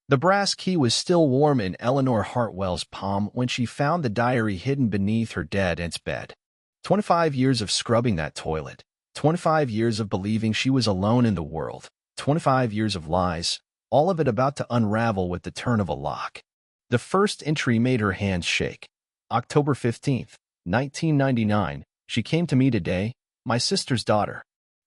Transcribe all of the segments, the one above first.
The brass key was still warm in Eleanor Hartwell's palm when she found the diary hidden beneath her dead aunt's bed. 25 years of scrubbing that toilet. 25 years of believing she was alone in the world. 25 years of lies, all of it about to unravel with the turn of a lock. The first entry made her hands shake. October 15th, 1999. She came to me today, my sister's daughter.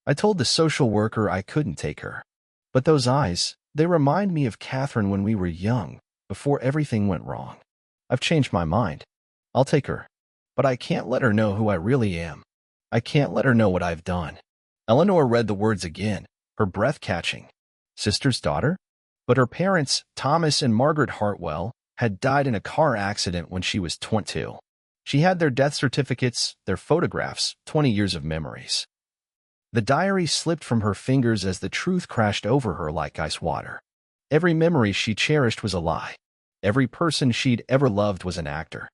I told the social worker I couldn't take her. But those eyes, they remind me of Catherine when we were young, before everything went wrong. I've changed my mind. I'll take her. But I can't let her know who I really am. I can't let her know what I've done. Eleanor read the words again, her breath catching. Sister's daughter? But her parents, Thomas and Margaret Hartwell, had died in a car accident when she was 22. She had their death certificates, their photographs, 20 years of memories. The diary slipped from her fingers as the truth crashed over her like ice water. Every memory she cherished was a lie. Every person she'd ever loved was an actor.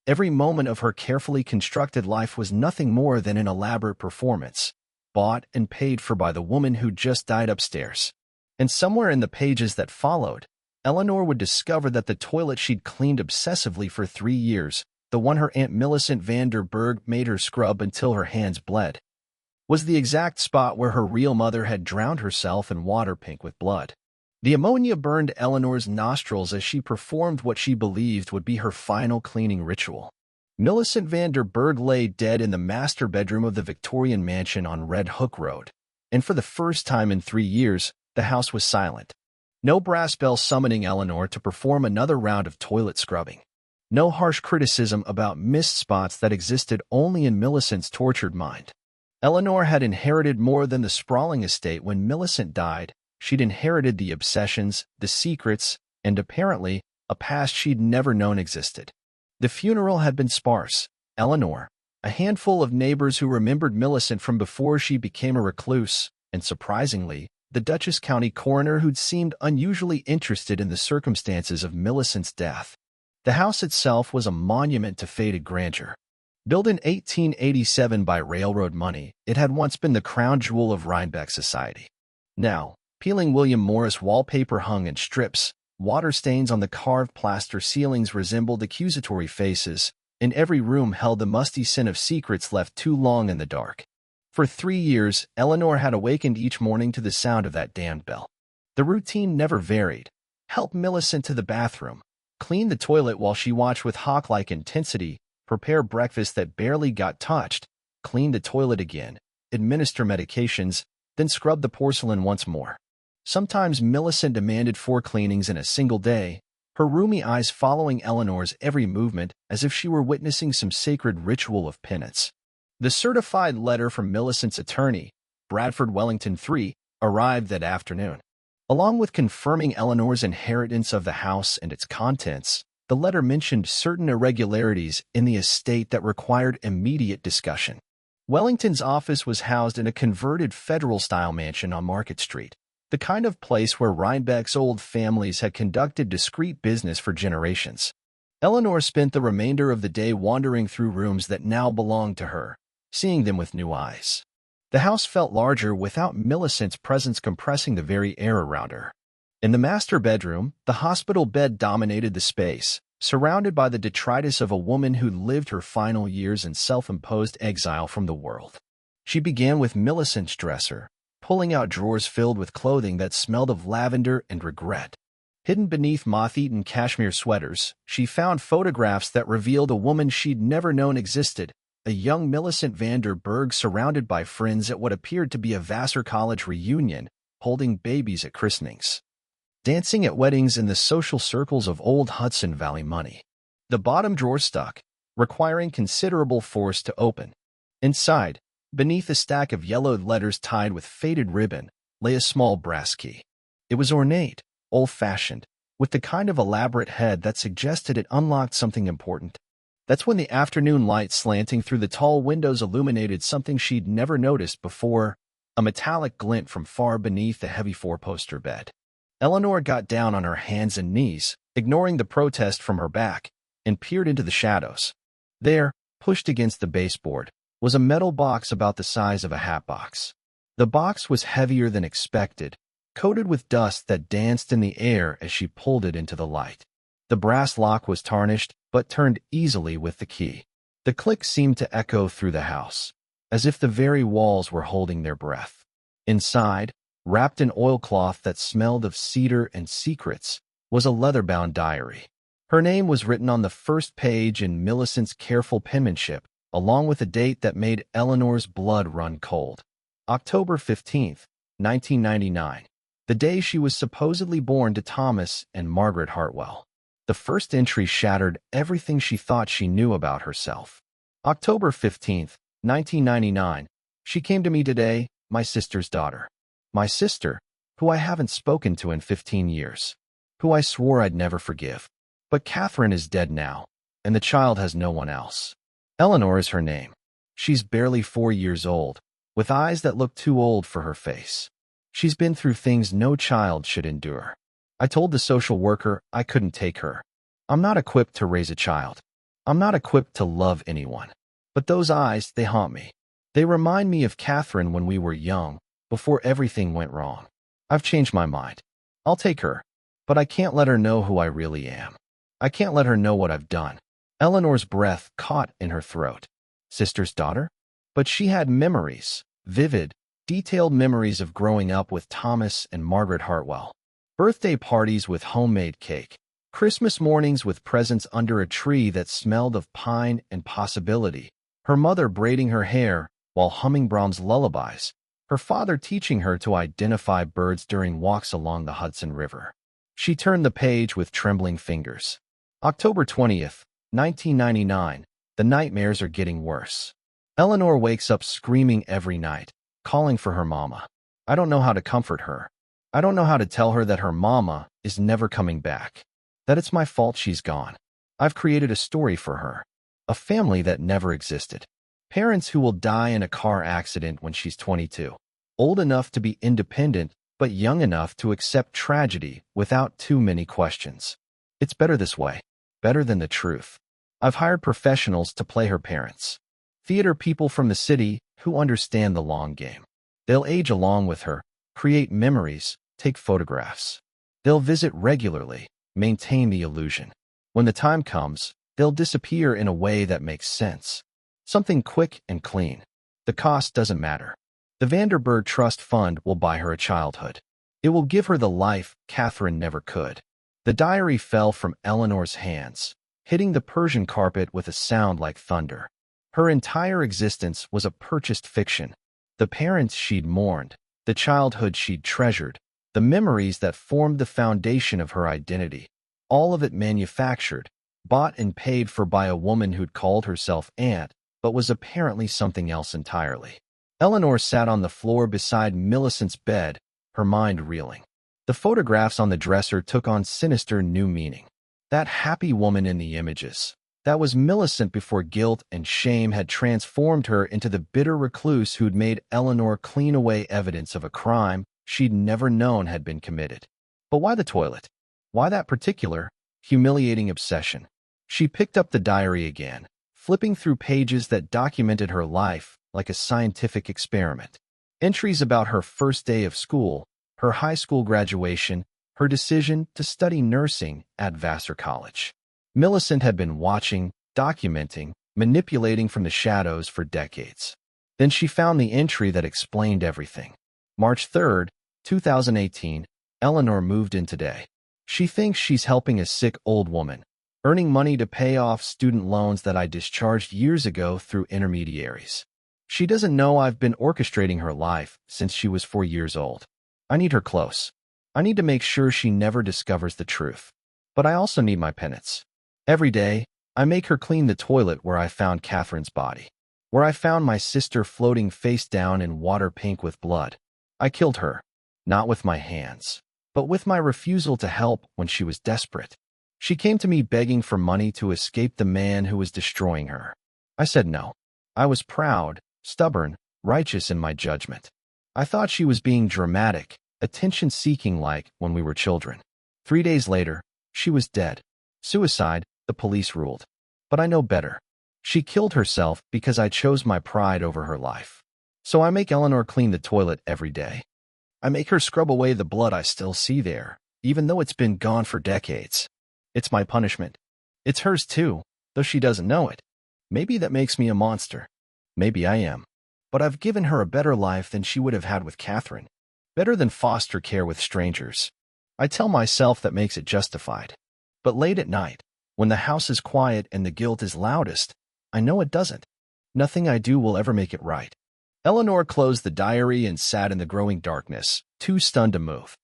Every moment of her carefully constructed life was nothing more than an elaborate performance, bought and paid for by the woman who just died upstairs. And somewhere in the pages that followed, Eleanor would discover that the toilet she'd cleaned obsessively for 3 years, the one her Aunt Millicent van der Berg made her scrub until her hands bled, was the exact spot where her real mother had drowned herself in water pink with blood. The ammonia burned Eleanor's nostrils as she performed what she believed would be her final cleaning ritual. Millicent van der Berg lay dead in the master bedroom of the Victorian mansion on Red Hook Road, and for the first time in 3 years, the house was silent. No brass bell summoning Eleanor to perform another round of toilet scrubbing. No harsh criticism about missed spots that existed only in Millicent's tortured mind. Eleanor had inherited more than the sprawling estate. When Millicent died, she'd inherited the obsessions, the secrets, and apparently, a past she'd never known existed. The funeral had been sparse. Eleanor, a handful of neighbors who remembered Millicent from before she became a recluse, and surprisingly, the Dutchess County coroner who'd seemed unusually interested in the circumstances of Millicent's death. The house itself was a monument to faded grandeur. Built in 1887 by railroad money, it had once been the crown jewel of Rhinebeck society. Now, peeling William Morris wallpaper hung in strips, water stains on the carved plaster ceilings resembled accusatory faces, and every room held the musty scent of secrets left too long in the dark. For 3 years, Eleanor had awakened each morning to the sound of that damned bell. The routine never varied. Help Millicent to the bathroom, clean the toilet while she watched with hawk-like intensity, prepare breakfast that barely got touched, clean the toilet again, administer medications, then scrub the porcelain once more. Sometimes Millicent demanded 4 cleanings in a single day, her roomy eyes following Eleanor's every movement as if she were witnessing some sacred ritual of penance. The certified letter from Millicent's attorney, Bradford Wellington III, arrived that afternoon. Along with confirming Eleanor's inheritance of the house and its contents, the letter mentioned certain irregularities in the estate that required immediate discussion. Wellington's office was housed in a converted federal-style mansion on Market Street, the kind of place where Rhinebeck's old families had conducted discreet business for generations. Eleanor spent the remainder of the day wandering through rooms that now belonged to her, seeing them with new eyes. The house felt larger without Millicent's presence compressing the very air around her. In the master bedroom, the hospital bed dominated the space, surrounded by the detritus of a woman who lived her final years in self-imposed exile from the world. She began with Millicent's dresser, pulling out drawers filled with clothing that smelled of lavender and regret. Hidden beneath moth-eaten cashmere sweaters, she found photographs that revealed a woman she'd never known existed, a young Millicent van der Berg surrounded by friends at what appeared to be a Vassar College reunion, holding babies at christenings, dancing at weddings in the social circles of old Hudson Valley money. The bottom drawer stuck, requiring considerable force to open. Inside, beneath a stack of yellowed letters tied with faded ribbon, lay a small brass key. It was ornate, old-fashioned, with the kind of elaborate head that suggested it unlocked something important. That's when the afternoon light slanting through the tall windows illuminated something she'd never noticed before, a metallic glint from far beneath the heavy four-poster bed. Eleanor got down on her hands and knees, ignoring the protest from her back, and peered into the shadows. There, pushed against the baseboard, was a metal box about the size of a hat box. The box was heavier than expected, coated with dust that danced in the air as she pulled it into the light. The brass lock was tarnished, but turned easily with the key. The click seemed to echo through the house, as if the very walls were holding their breath. Inside, wrapped in oilcloth that smelled of cedar and secrets, was a leather-bound diary. Her name was written on the first page in Millicent's careful penmanship, along with a date that made Eleanor's blood run cold. October 15th, 1999, the day she was supposedly born to Thomas and Margaret Hartwell. The first entry shattered everything she thought she knew about herself. October 15th, 1999, she came to me today, my sister's daughter. My sister, who I haven't spoken to in 15 years, who I swore I'd never forgive. But Catherine is dead now, and the child has no one else. Eleanor is her name. She's barely 4 years old, with eyes that look too old for her face. She's been through things no child should endure. I told the social worker I couldn't take her. I'm not equipped to raise a child. I'm not equipped to love anyone. But those eyes, they haunt me. They remind me of Catherine when we were young, before everything went wrong. I've changed my mind. I'll take her, but I can't let her know who I really am. I can't let her know what I've done. Eleanor's breath caught in her throat. Sister's daughter? But she had memories, vivid, detailed memories of growing up with Thomas and Margaret Hartwell. Birthday parties with homemade cake. Christmas mornings with presents under a tree that smelled of pine and possibility. Her mother braiding her hair while humming Brahms' lullabies. Her father teaching her to identify birds during walks along the Hudson River. She turned the page with trembling fingers. October 20th, 1999. The nightmares are getting worse. Eleanor wakes up screaming every night, calling for her mama. I don't know how to comfort her. I don't know how to tell her that her mama is never coming back, that it's my fault she's gone. I've created a story for her, a family that never existed. Parents who will die in a car accident when she's 22, old enough to be independent, but young enough to accept tragedy without too many questions. It's better this way, better than the truth. I've hired professionals to play her parents. Theater people from the city who understand the long game. They'll age along with her, create memories, take photographs. They'll visit regularly, maintain the illusion. When the time comes, they'll disappear in a way that makes sense. Something quick and clean. The cost doesn't matter. The Vanderburg Trust Fund will buy her a childhood. It will give her the life Catherine never could. The diary fell from Eleanor's hands, hitting the Persian carpet with a sound like thunder. Her entire existence was a purchased fiction. The parents she'd mourned, the childhood she'd treasured, the memories that formed the foundation of her identity, all of it manufactured, bought and paid for by a woman who'd called herself Aunt, but was apparently something else entirely. Eleanor sat on the floor beside Millicent's bed, her mind reeling. The photographs on the dresser took on sinister new meaning. That happy woman in the images, that was Millicent before guilt and shame had transformed her into the bitter recluse who'd made Eleanor clean away evidence of a crime she'd never known had been committed. But why the toilet? Why that particular, humiliating obsession? She picked up the diary again, flipping through pages that documented her life like a scientific experiment. Entries about her first day of school, her high school graduation, her decision to study nursing at Vassar College. Millicent had been watching, documenting, manipulating from the shadows for decades. Then she found the entry that explained everything. March 3rd, 2018, Eleanor moved in today. She thinks she's helping a sick old woman, earning money to pay off student loans that I discharged years ago through intermediaries. She doesn't know I've been orchestrating her life since she was 4 years old. I need her close. I need to make sure she never discovers the truth. But I also need my penance. Every day, I make her clean the toilet where I found Catherine's body, where I found my sister floating face down in water pink with blood. I killed her, not with my hands, but with my refusal to help when she was desperate. She came to me begging for money to escape the man who was destroying her. I said no. I was proud, stubborn, righteous in my judgment. I thought she was being dramatic, attention-seeking like when we were children. 3 days later, she was dead. Suicide, the police ruled. But I know better. She killed herself because I chose my pride over her life. So I make Eleanor clean the toilet every day. I make her scrub away the blood I still see there, even though it's been gone for decades. It's my punishment. It's hers too, though she doesn't know it. Maybe that makes me a monster. Maybe I am. But I've given her a better life than she would have had with Catherine. Better than foster care with strangers. I tell myself that makes it justified. But late at night, when the house is quiet and the guilt is loudest, I know it doesn't. Nothing I do will ever make it right. Eleanor closed the diary and sat in the growing darkness, too stunned to move.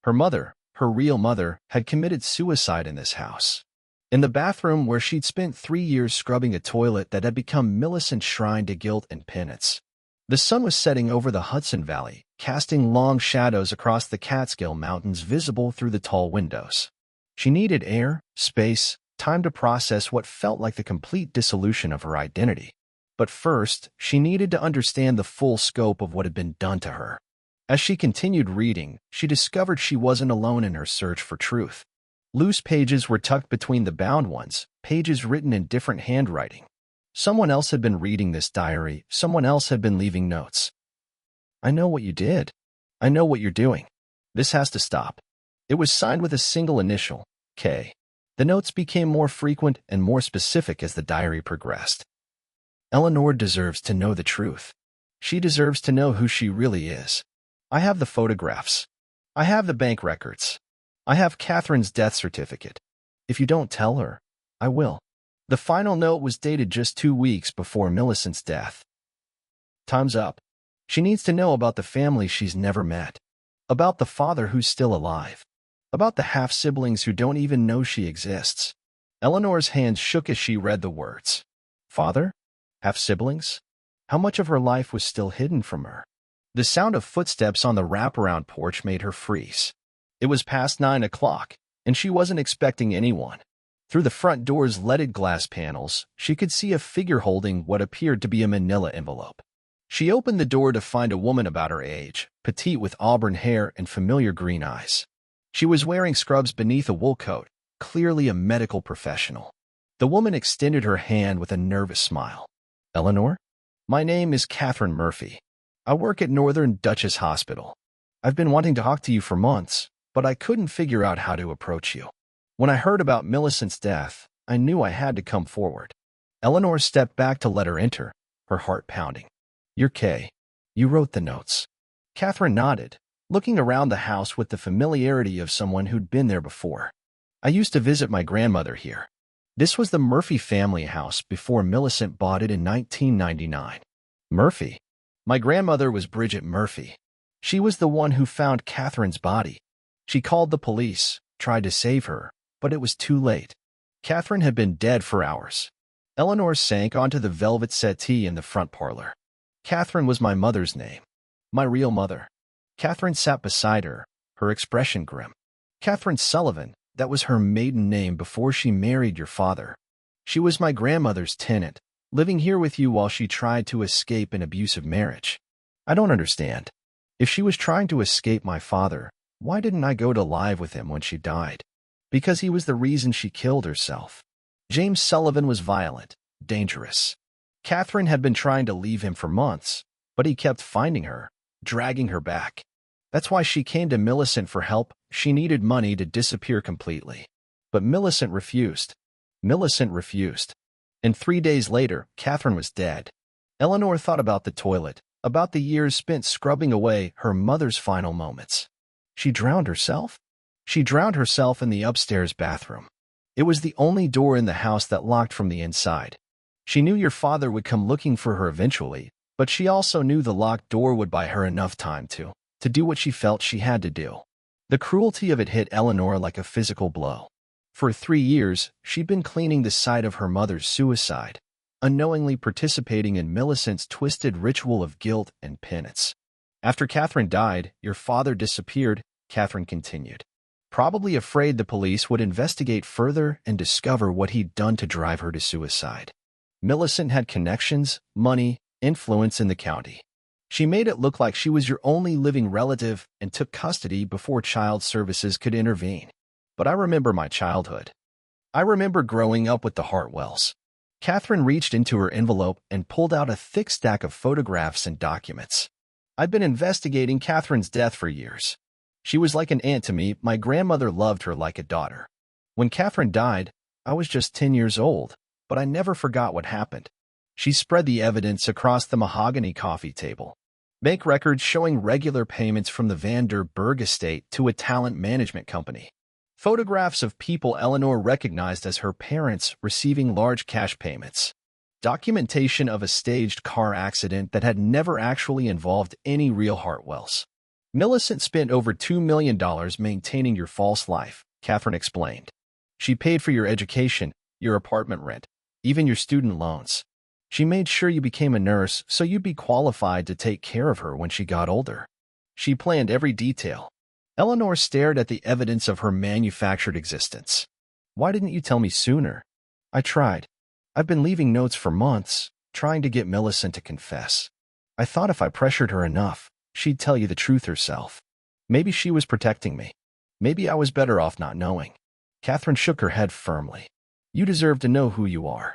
Her mother, her real mother, had committed suicide in this house. In the bathroom where she'd spent 3 years scrubbing a toilet that had become Millicent's shrine to guilt and penance. The sun was setting over the Hudson Valley, casting long shadows across the Catskill Mountains visible through the tall windows. She needed air, space, time to process what felt like the complete dissolution of her identity. But first, she needed to understand the full scope of what had been done to her. As she continued reading, she discovered she wasn't alone in her search for truth. Loose pages were tucked between the bound ones, pages written in different handwriting. Someone else had been reading this diary, someone else had been leaving notes. I know what you did. I know what you're doing. This has to stop. It was signed with a single initial, K. The notes became more frequent and more specific as the diary progressed. Eleanor deserves to know the truth. She deserves to know who she really is. I have the photographs. I have the bank records. I have Catherine's death certificate. If you don't tell her, I will. The final note was dated just 2 weeks before Millicent's death. Time's up. She needs to know about the family she's never met. About the father who's still alive. About the half-siblings who don't even know she exists. Eleanor's hands shook as she read the words. Father? Half-siblings? How much of her life was still hidden from her? The sound of footsteps on the wraparound porch made her freeze. It was past 9 o'clock, and she wasn't expecting anyone. Through the front door's leaded glass panels, she could see a figure holding what appeared to be a manila envelope. She opened the door to find a woman about her age, petite with auburn hair and familiar green eyes. She was wearing scrubs beneath a wool coat, clearly a medical professional. The woman extended her hand with a nervous smile. Eleanor? My name is Catherine Murphy. I work at Northern Dutchess Hospital. I've been wanting to talk to you for months, but I couldn't figure out how to approach you. When I heard about Millicent's death, I knew I had to come forward. Eleanor stepped back to let her enter, her heart pounding. You're Kay. You wrote the notes. Catherine nodded, looking around the house with the familiarity of someone who'd been there before. I used to visit my grandmother here. This was the Murphy family house before Millicent bought it in 1999. Murphy? My grandmother was Bridget Murphy. She was the one who found Catherine's body. She called the police, tried to save her, but it was too late. Catherine had been dead for hours. Eleanor sank onto the velvet settee in the front parlor. Catherine was my mother's name. My real mother. Catherine sat beside her, her expression grim. Catherine Sullivan, that was her maiden name before she married your father. She was my grandmother's tenant, living here with you while she tried to escape an abusive marriage. I don't understand. If she was trying to escape my father, why didn't I go to live with him when she died? Because he was the reason she killed herself. James Sullivan was violent, dangerous. Catherine had been trying to leave him for months, but he kept finding her, dragging her back. That's why she came to Millicent for help. She needed money to disappear completely. But Millicent refused. Millicent refused. And 3 days later, Catherine was dead. Eleanor thought about the toilet, about the years spent scrubbing away her mother's final moments. She drowned herself? She drowned herself in the upstairs bathroom. It was the only door in the house that locked from the inside. She knew your father would come looking for her eventually, but she also knew the locked door would buy her enough time to do what she felt she had to do. The cruelty of it hit Eleanor like a physical blow. For 3 years, she'd been cleaning the site of her mother's suicide, unknowingly participating in Millicent's twisted ritual of guilt and penance. After Catherine died, your father disappeared, Catherine continued. Probably afraid the police would investigate further and discover what he'd done to drive her to suicide. Millicent had connections, money, influence in the county. She made it look like she was your only living relative and took custody before child services could intervene. But I remember my childhood. I remember growing up with the Hartwells. Catherine reached into her envelope and pulled out a thick stack of photographs and documents. I'd been investigating Catherine's death for years. She was like an aunt to me. My grandmother loved her like a daughter. When Catherine died, I was just 10 years old, but I never forgot what happened. She spread the evidence across the mahogany coffee table. Bank records showing regular payments from the Van der Berg estate to a talent management company. Photographs of people Eleanor recognized as her parents receiving large cash payments. Documentation of a staged car accident that had never actually involved any real Hartwells. Millicent spent over $2 million maintaining your false life, Catherine explained. She paid for your education, your apartment rent, even your student loans. She made sure you became a nurse so you'd be qualified to take care of her when she got older. She planned every detail. Eleanor stared at the evidence of her manufactured existence. Why didn't you tell me sooner? I tried. I've been leaving notes for months, trying to get Millicent to confess. I thought if I pressured her enough, she'd tell you the truth herself. Maybe she was protecting me. Maybe I was better off not knowing. Catherine shook her head firmly. You deserve to know who you are.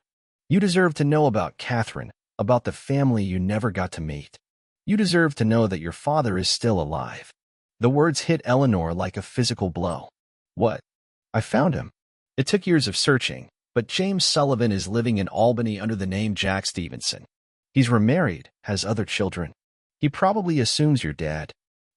You deserve to know about Catherine, about the family you never got to meet. You deserve to know that your father is still alive. The words hit Eleanor like a physical blow. What? I found him. It took years of searching, but James Sullivan is living in Albany under the name Jack Stevenson. He's remarried, has other children. He probably assumes you're dead.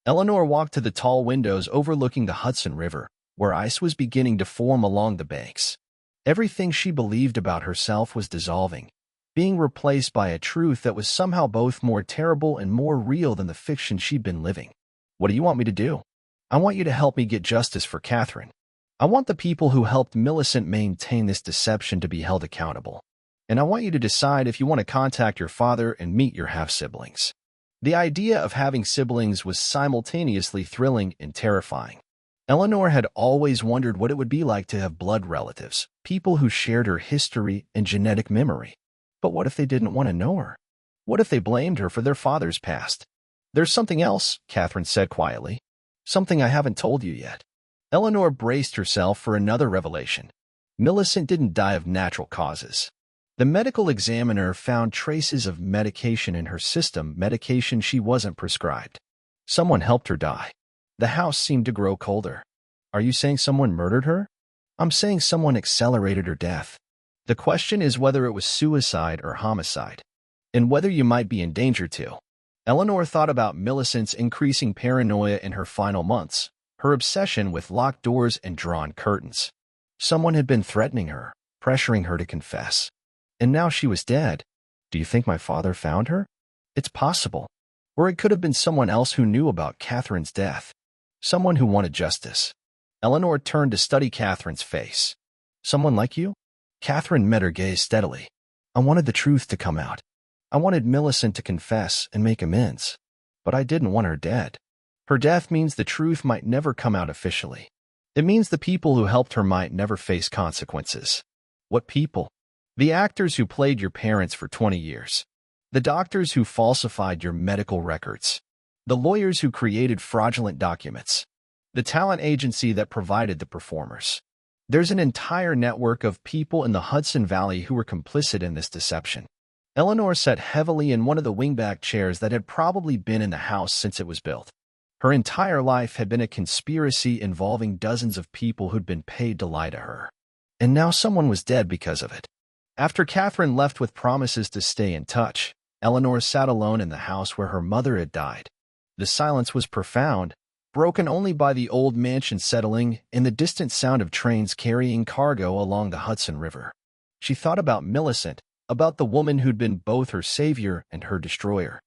Eleanor walked to the tall windows overlooking the Hudson River, where ice was beginning to form along the banks. Everything she believed about herself was dissolving, being replaced by a truth that was somehow both more terrible and more real than the fiction she'd been living. What do you want me to do? I want you to help me get justice for Catherine. I want the people who helped Millicent maintain this deception to be held accountable. And I want you to decide if you want to contact your father and meet your half-siblings. The idea of having siblings was simultaneously thrilling and terrifying. Eleanor had always wondered what it would be like to have blood relatives, people who shared her history and genetic memory. But what if they didn't want to know her? What if they blamed her for their father's past? There's something else, Catherine said quietly. Something I haven't told you yet. Eleanor braced herself for another revelation. Millicent didn't die of natural causes. The medical examiner found traces of medication in her system, medication she wasn't prescribed. Someone helped her die. The house seemed to grow colder. Are you saying someone murdered her? I'm saying someone accelerated her death. The question is whether it was suicide or homicide, and whether you might be in danger too. Eleanor thought about Millicent's increasing paranoia in her final months, her obsession with locked doors and drawn curtains. Someone had been threatening her, pressuring her to confess. And now she was dead. Do you think my father found her? It's possible. Or it could have been someone else who knew about Catherine's death. Someone who wanted justice. Eleanor turned to study Catherine's face. Someone like you? Catherine met her gaze steadily. I wanted the truth to come out. I wanted Millicent to confess and make amends. But I didn't want her dead. Her death means the truth might never come out officially. It means the people who helped her might never face consequences. What people? The actors who played your parents for 20 years. The doctors who falsified your medical records. The lawyers who created fraudulent documents. The talent agency that provided the performers. There's an entire network of people in the Hudson Valley who were complicit in this deception. Eleanor sat heavily in one of the wingback chairs that had probably been in the house since it was built. Her entire life had been a conspiracy involving dozens of people who'd been paid to lie to her. And now someone was dead because of it. After Catherine left with promises to stay in touch, Eleanor sat alone in the house where her mother had died. The silence was profound, broken only by the old mansion settling and the distant sound of trains carrying cargo along the Hudson River. She thought about Millicent, about the woman who'd been both her savior and her destroyer.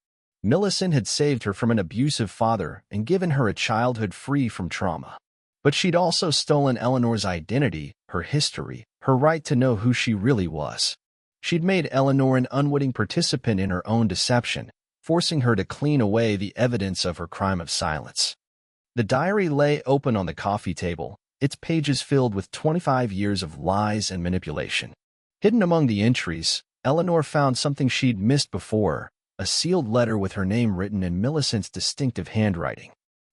Millicent had saved her from an abusive father and given her a childhood free from trauma. But she'd also stolen Eleanor's identity, her history, her right to know who she really was. She'd made Eleanor an unwitting participant in her own deception, forcing her to clean away the evidence of her crime of silence. The diary lay open on the coffee table, its pages filled with 25 years of lies and manipulation. Hidden among the entries, Eleanor found something she'd missed before, a sealed letter with her name written in Millicent's distinctive handwriting.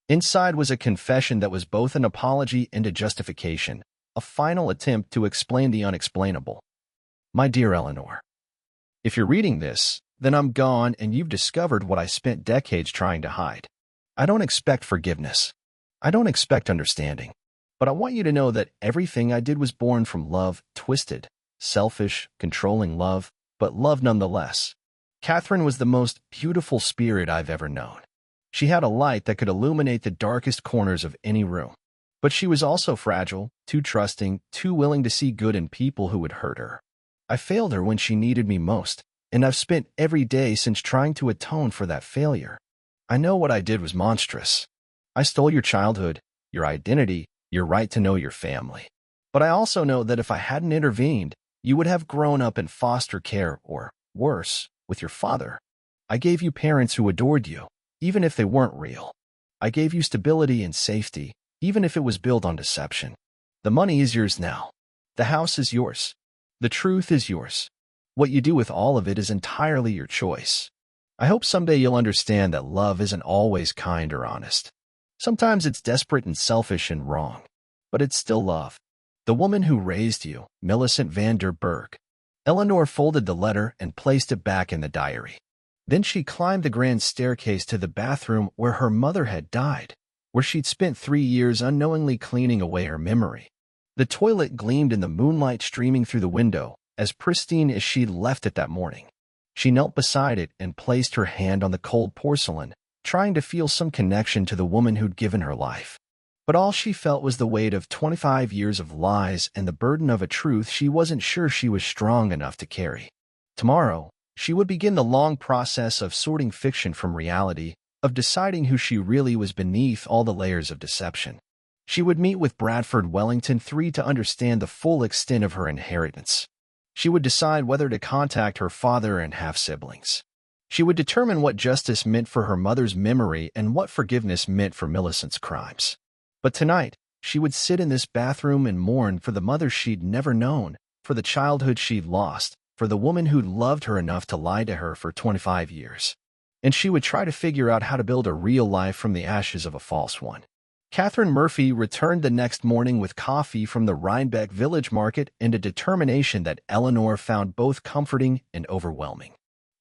Inside was a confession that was both an apology and a justification, a final attempt to explain the unexplainable. My dear Eleanor, if you're reading this, then I'm gone and you've discovered what I spent decades trying to hide. I don't expect forgiveness. I don't expect understanding. But I want you to know that everything I did was born from love, twisted, selfish, controlling love, but love nonetheless. Catherine was the most beautiful spirit I've ever known. She had a light that could illuminate the darkest corners of any room. But she was also fragile, too trusting, too willing to see good in people who would hurt her. I failed her when she needed me most, and I've spent every day since trying to atone for that failure. I know what I did was monstrous. I stole your childhood, your identity, your right to know your family. But I also know that if I hadn't intervened, you would have grown up in foster care or, worse, with your father. I gave you parents who adored you, even if they weren't real. I gave you stability and safety, even if it was built on deception. The money is yours now. The house is yours. The truth is yours. What you do with all of it is entirely your choice. I hope someday you'll understand that love isn't always kind or honest. Sometimes it's desperate and selfish and wrong, but it's still love. The woman who raised you, Millicent van der Berg. Eleanor folded the letter and placed it back in the diary. Then she climbed the grand staircase to the bathroom where her mother had died, where she'd spent 3 years unknowingly cleaning away her memory. The toilet gleamed in the moonlight streaming through the window, as pristine as she'd left it that morning. She knelt beside it and placed her hand on the cold porcelain, trying to feel some connection to the woman who'd given her life. But all she felt was the weight of 25 years of lies and the burden of a truth she wasn't sure she was strong enough to carry. Tomorrow, she would begin the long process of sorting fiction from reality, of deciding who she really was beneath all the layers of deception. She would meet with Bradford Wellington III to understand the full extent of her inheritance. She would decide whether to contact her father and half-siblings. She would determine what justice meant for her mother's memory and what forgiveness meant for Millicent's crimes. But tonight, she would sit in this bathroom and mourn for the mother she'd never known, for the childhood she'd lost, for the woman who'd loved her enough to lie to her for 25 years. And she would try to figure out how to build a real life from the ashes of a false one. Catherine Murphy returned the next morning with coffee from the Rhinebeck Village Market and a determination that Eleanor found both comforting and overwhelming.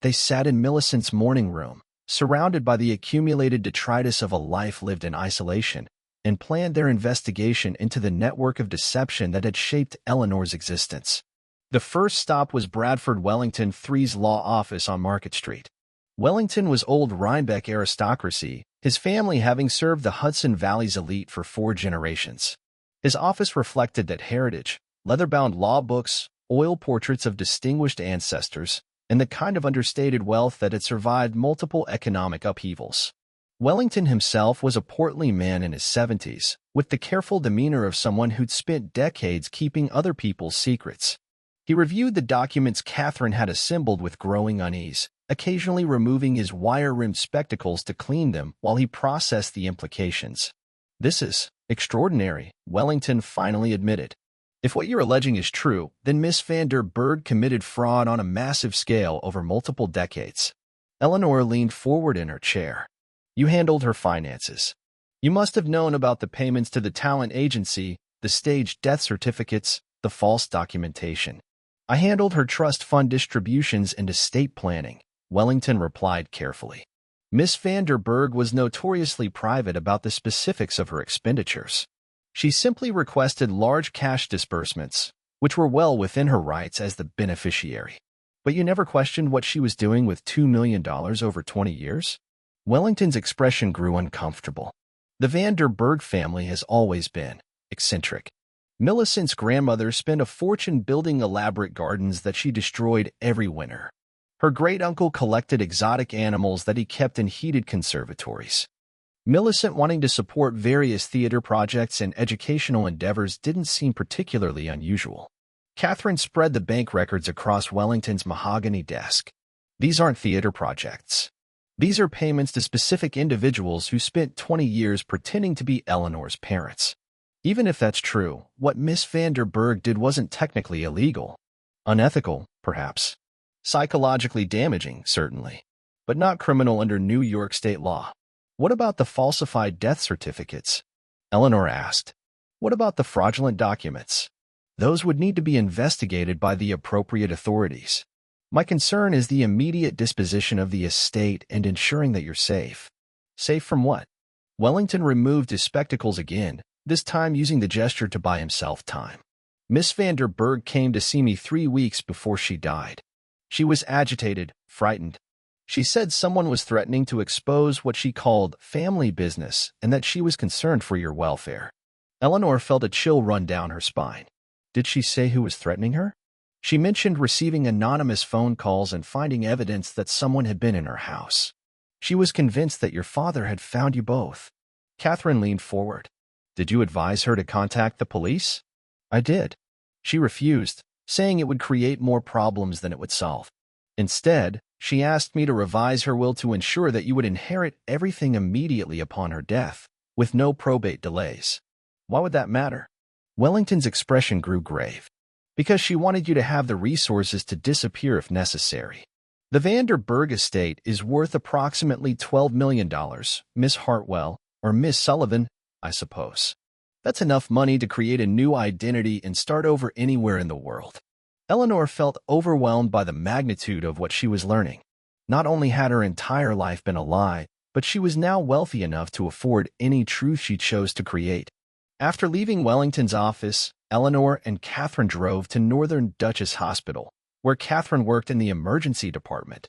They sat in Millicent's morning room, surrounded by the accumulated detritus of a life lived in isolation, and planned their investigation into the network of deception that had shaped Eleanor's existence. The first stop was Bradford Wellington III's law office on Market Street. Wellington was old Rhinebeck aristocracy, his family having served the Hudson Valley's elite for 4 generations. His office reflected that heritage, leather-bound law books, oil portraits of distinguished ancestors, and the kind of understated wealth that had survived multiple economic upheavals. Wellington himself was a portly man in his 70s, with the careful demeanor of someone who'd spent decades keeping other people's secrets. He reviewed the documents Catherine had assembled with growing unease, occasionally removing his wire-rimmed spectacles to clean them while he processed the implications. "This is extraordinary," Wellington finally admitted. "If what you're alleging is true, then Miss van der Berg committed fraud on a massive scale over multiple decades." Eleanor leaned forward in her chair. "You handled her finances. You must have known about the payments to the talent agency, the staged death certificates, the false documentation." "I handled her trust fund distributions and estate planning," Wellington replied carefully. Miss van der Berg was notoriously private about the specifics of her expenditures. She simply requested large cash disbursements, which were well within her rights as the beneficiary. "But you never questioned what she was doing with $2 million over 20 years? Wellington's expression grew uncomfortable. The van der Berg family has always been eccentric. Millicent's grandmother spent a fortune building elaborate gardens that she destroyed every winter. Her great-uncle collected exotic animals that he kept in heated conservatories. Millicent wanting to support various theater projects and educational endeavors didn't seem particularly unusual. Catherine spread the bank records across Wellington's mahogany desk. "These aren't theater projects. These are payments to specific individuals who spent 20 years pretending to be Eleanor's parents. Even if that's true, what Miss van der Berg did wasn't technically illegal. Unethical, perhaps. Psychologically damaging, certainly. But not criminal under New York state law." "What about the falsified death certificates?" Eleanor asked. "What about the fraudulent documents?" "Those would need to be investigated by the appropriate authorities." My concern is the immediate disposition of the estate and ensuring that you're safe. Safe from what? Wellington removed his spectacles again, this time using the gesture to buy himself time. Miss Vanderberg came to see me 3 weeks before she died. She was agitated, frightened. She said someone was threatening to expose what she called family business and that she was concerned for your welfare. Eleanor felt a chill run down her spine. Did she say who was threatening her? She mentioned receiving anonymous phone calls and finding evidence that someone had been in her house. She was convinced that your father had found you both. Catherine leaned forward. Did you advise her to contact the police? I did. She refused, saying it would create more problems than it would solve. Instead, she asked me to revise her will to ensure that you would inherit everything immediately upon her death, with no probate delays. Why would that matter? Wellington's expression grew grave. Because she wanted you to have the resources to disappear if necessary. The Vanderberg estate is worth approximately $12 million, Miss Hartwell, or Miss Sullivan, I suppose. That's enough money to create a new identity and start over anywhere in the world. Eleanor felt overwhelmed by the magnitude of what she was learning. Not only had her entire life been a lie, but she was now wealthy enough to afford any truth she chose to create. After leaving Wellington's office, Eleanor and Catherine drove to Northern Duchess Hospital, where Catherine worked in the emergency department.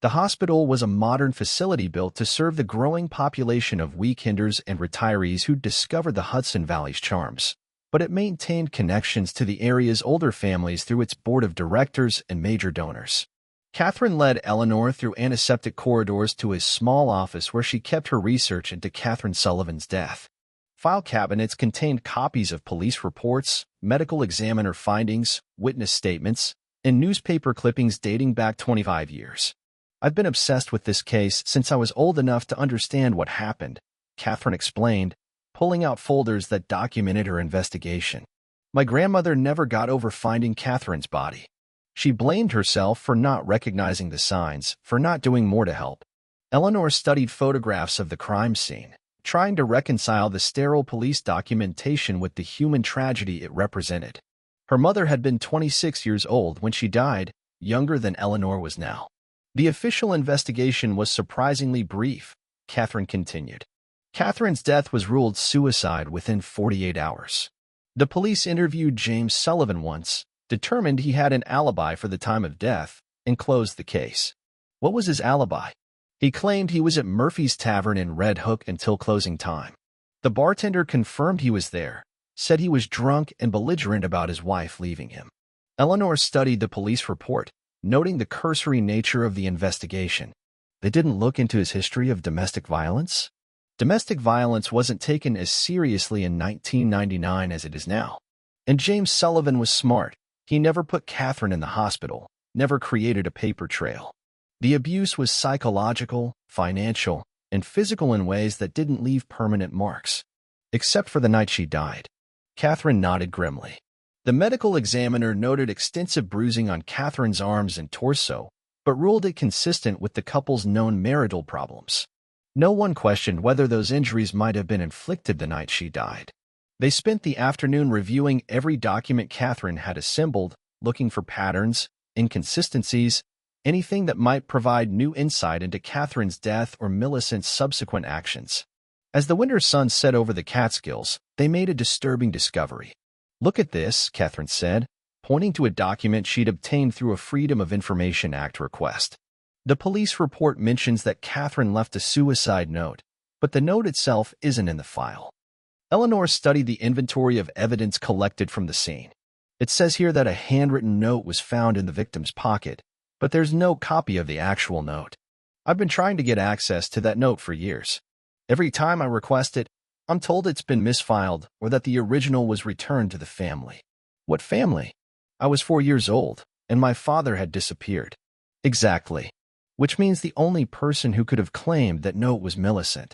The hospital was a modern facility built to serve the growing population of weekenders and retirees who discovered the Hudson Valley's charms, but it maintained connections to the area's older families through its board of directors and major donors. Catherine led Eleanor through antiseptic corridors to a small office where she kept her research into Catherine Sullivan's death. File cabinets contained copies of police reports, medical examiner findings, witness statements, and newspaper clippings dating back 25 years. I've been obsessed with this case since I was old enough to understand what happened, Catherine explained, pulling out folders that documented her investigation. My grandmother never got over finding Catherine's body. She blamed herself for not recognizing the signs, for not doing more to help. Eleanor studied photographs of the crime scene, trying to reconcile the sterile police documentation with the human tragedy it represented. Her mother had been 26 years old when she died, younger than Eleanor was now. The official investigation was surprisingly brief, Catherine continued. Catherine's death was ruled suicide within 48 hours. The police interviewed James Sullivan once, determined he had an alibi for the time of death, and closed the case. What was his alibi? He claimed he was at Murphy's Tavern in Red Hook until closing time. The bartender confirmed he was there, said he was drunk and belligerent about his wife leaving him. Eleanor studied the police report, noting the cursory nature of the investigation. They didn't look into his history of domestic violence? Domestic violence wasn't taken as seriously in 1999 as it is now. And James Sullivan was smart. He never put Catherine in the hospital, never created a paper trail. The abuse was psychological, financial, and physical in ways that didn't leave permanent marks. Except for the night she died. Catherine nodded grimly. The medical examiner noted extensive bruising on Catherine's arms and torso, but ruled it consistent with the couple's known marital problems. No one questioned whether those injuries might have been inflicted the night she died. They spent the afternoon reviewing every document Catherine had assembled, looking for patterns, inconsistencies, anything that might provide new insight into Catherine's death or Millicent's subsequent actions. As the winter sun set over the Catskills, they made a disturbing discovery. Look at this, Catherine said, pointing to a document she'd obtained through a Freedom of Information Act request. The police report mentions that Catherine left a suicide note, but the note itself isn't in the file. Eleanor studied the inventory of evidence collected from the scene. It says here that a handwritten note was found in the victim's pocket, but there's no copy of the actual note. I've been trying to get access to that note for years. Every time I request it, I'm told it's been misfiled or that the original was returned to the family. What family? I was 4 years old, and my father had disappeared. Exactly. Which means the only person who could have claimed that note was Millicent.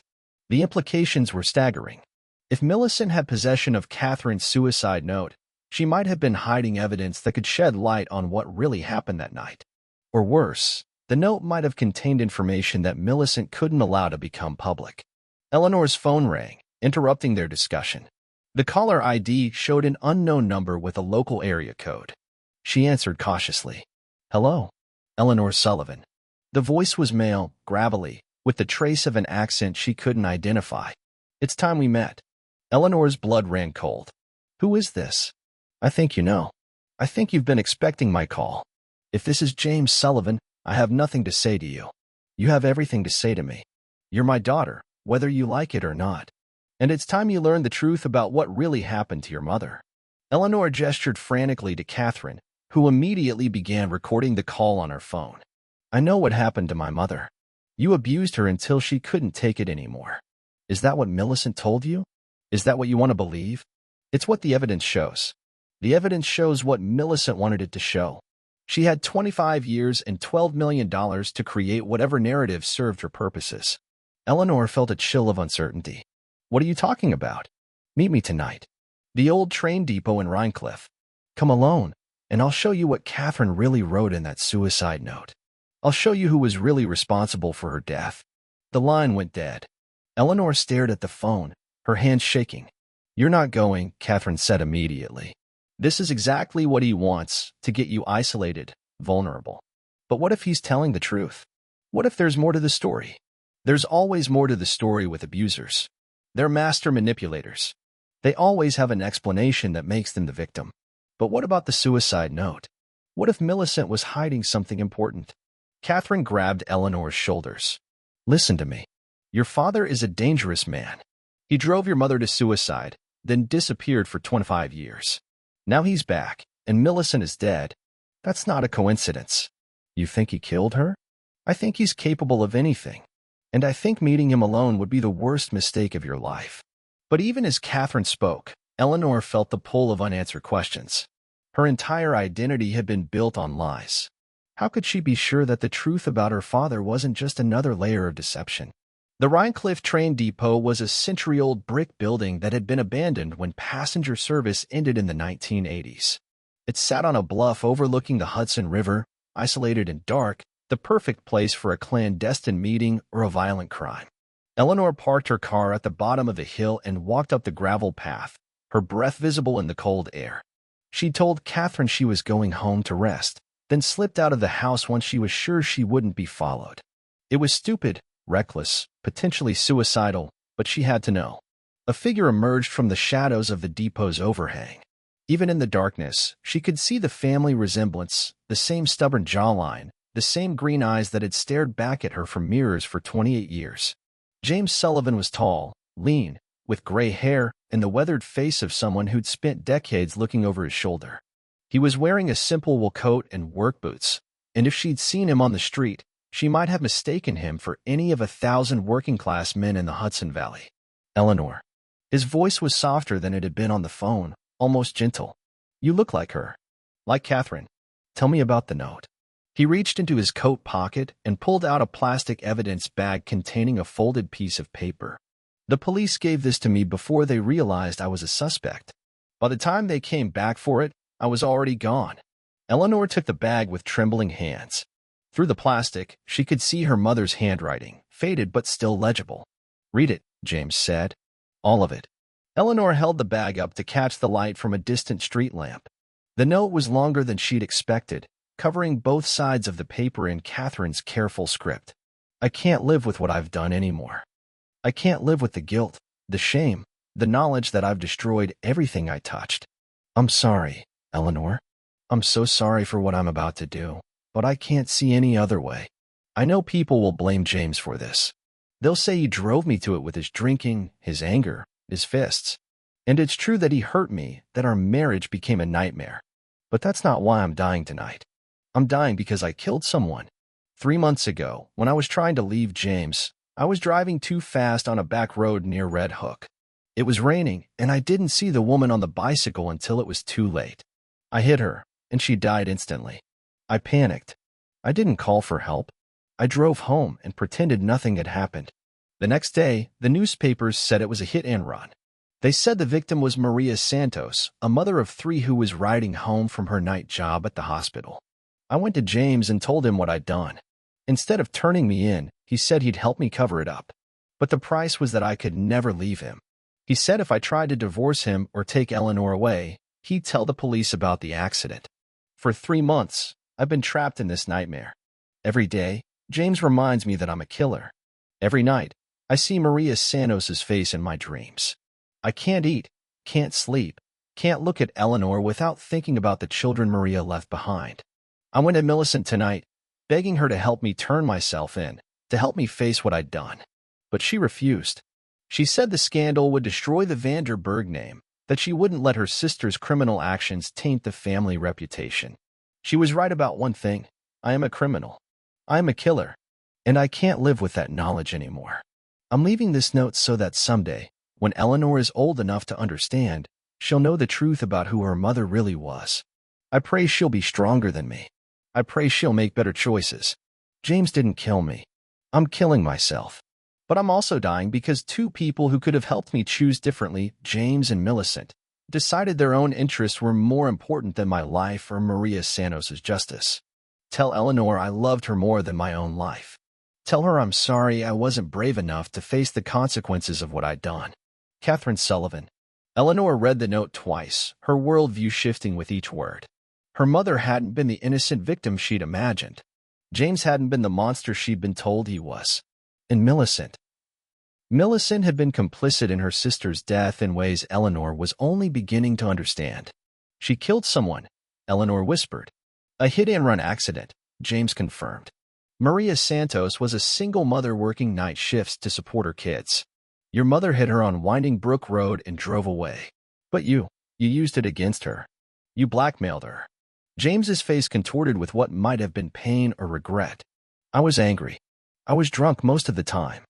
The implications were staggering. If Millicent had possession of Catherine's suicide note, she might have been hiding evidence that could shed light on what really happened that night. Or worse, the note might have contained information that Millicent couldn't allow to become public. Eleanor's phone rang, interrupting their discussion. The caller ID showed an unknown number with a local area code. She answered cautiously. Hello. Eleanor Sullivan. The voice was male, gravelly, with the trace of an accent she couldn't identify. It's time we met. Eleanor's blood ran cold. Who is this? I think you know. I think you've been expecting my call. If this is James Sullivan, I have nothing to say to you. You have everything to say to me. You're my daughter, whether you like it or not. And it's time you learned the truth about what really happened to your mother. Eleanor gestured frantically to Catherine, who immediately began recording the call on her phone. I know what happened to my mother. You abused her until she couldn't take it anymore. Is that what Millicent told you? Is that what you want to believe? It's what the evidence shows. The evidence shows what Millicent wanted it to show. She had 25 years and $12 million to create whatever narrative served her purposes. Eleanor felt a chill of uncertainty. What are you talking about? Meet me tonight. The old train depot in Rhinecliff. Come alone, and I'll show you what Catherine really wrote in that suicide note. I'll show you who was really responsible for her death. The line went dead. Eleanor stared at the phone, her hands shaking. You're not going, Catherine said immediately. This is exactly what he wants, to get you isolated, vulnerable. But what if he's telling the truth? What if there's more to the story? There's always more to the story with abusers. They're master manipulators. They always have an explanation that makes them the victim. But what about the suicide note? What if Millicent was hiding something important? Catherine grabbed Eleanor's shoulders. Listen to me. Your father is a dangerous man. He drove your mother to suicide, then disappeared for 25 years. Now he's back, and Millicent is dead. That's not a coincidence. You think he killed her? I think he's capable of anything. And I think meeting him alone would be the worst mistake of your life. But even as Catherine spoke, Eleanor felt the pull of unanswered questions. Her entire identity had been built on lies. How could she be sure that the truth about her father wasn't just another layer of deception? The Rhinecliff train depot was a century-old brick building that had been abandoned when passenger service ended in the 1980s. It sat on a bluff overlooking the Hudson River, isolated and dark, the perfect place for a clandestine meeting or a violent crime. Eleanor parked her car at the bottom of the hill and walked up the gravel path, her breath visible in the cold air. She told Catherine she was going home to rest, then slipped out of the house once she was sure she wouldn't be followed. It was stupid, reckless, potentially suicidal, but she had to know. A figure emerged from the shadows of the depot's overhang. Even in the darkness, she could see the family resemblance, the same stubborn jawline, the same green eyes that had stared back at her from mirrors for 28 years. James Sullivan was tall, lean, with gray hair and the weathered face of someone who'd spent decades looking over his shoulder. He was wearing a simple wool coat and work boots, and if she'd seen him on the street, she might have mistaken him for any of 1,000 working-class men in the Hudson Valley. Eleanor. His voice was softer than it had been on the phone, almost gentle. You look like her. Like Catherine. Tell me about the note. He reached into his coat pocket and pulled out a plastic evidence bag containing a folded piece of paper. The police gave this to me before they realized I was a suspect. By the time they came back for it, I was already gone. Eleanor took the bag with trembling hands. Through the plastic, she could see her mother's handwriting, faded but still legible. Read it, James said. All of it. Eleanor held the bag up to catch the light from a distant street lamp. The note was longer than she'd expected, covering both sides of the paper in Catherine's careful script. I can't live with what I've done anymore. I can't live with the guilt, the shame, the knowledge that I've destroyed everything I touched. I'm sorry, Eleanor. I'm so sorry for what I'm about to do. But I can't see any other way. I know people will blame James for this. They'll say he drove me to it with his drinking, his anger, his fists. And it's true that he hurt me, that our marriage became a nightmare. But that's not why I'm dying tonight. I'm dying because I killed someone. 3 months ago, when I was trying to leave James, I was driving too fast on a back road near Red Hook. It was raining, and I didn't see the woman on the bicycle until it was too late. I hit her, and she died instantly. I panicked. I didn't call for help. I drove home and pretended nothing had happened. The next day, the newspapers said it was a hit and run. They said the victim was Maria Santos, a mother of 3 who was riding home from her night job at the hospital. I went to James and told him what I'd done. Instead of turning me in, he said he'd help me cover it up. But the price was that I could never leave him. He said if I tried to divorce him or take Eleanor away, he'd tell the police about the accident. For 3 months, I've been trapped in this nightmare. Every day, James reminds me that I'm a killer. Every night, I see Maria Santos's face in my dreams. I can't eat, can't sleep, can't look at Eleanor without thinking about the children Maria left behind. I went to Millicent tonight, begging her to help me turn myself in, to help me face what I'd done. But she refused. She said the scandal would destroy the Vanderberg name, that she wouldn't let her sister's criminal actions taint the family reputation. She was right about one thing. I am a criminal. I am a killer. And I can't live with that knowledge anymore. I'm leaving this note so that someday, when Eleanor is old enough to understand, she'll know the truth about who her mother really was. I pray she'll be stronger than me. I pray she'll make better choices. James didn't kill me. I'm killing myself. But I'm also dying because two people who could have helped me choose differently, James and Millicent, decided their own interests were more important than my life or Maria Santos's justice. Tell Eleanor I loved her more than my own life. Tell her I'm sorry I wasn't brave enough to face the consequences of what I'd done. Catherine Sullivan. Eleanor read the note twice, her worldview shifting with each word. Her mother hadn't been the innocent victim she'd imagined. James hadn't been the monster she'd been told he was. And Millicent. Millicent had been complicit in her sister's death in ways Eleanor was only beginning to understand. She killed someone, Eleanor whispered. A hit-and-run accident, James confirmed. Maria Santos was a single mother working night shifts to support her kids. Your mother hit her on Winding Brook Road and drove away. But you used it against her. You blackmailed her. James's face contorted with what might have been pain or regret. I was angry. I was drunk most of the time.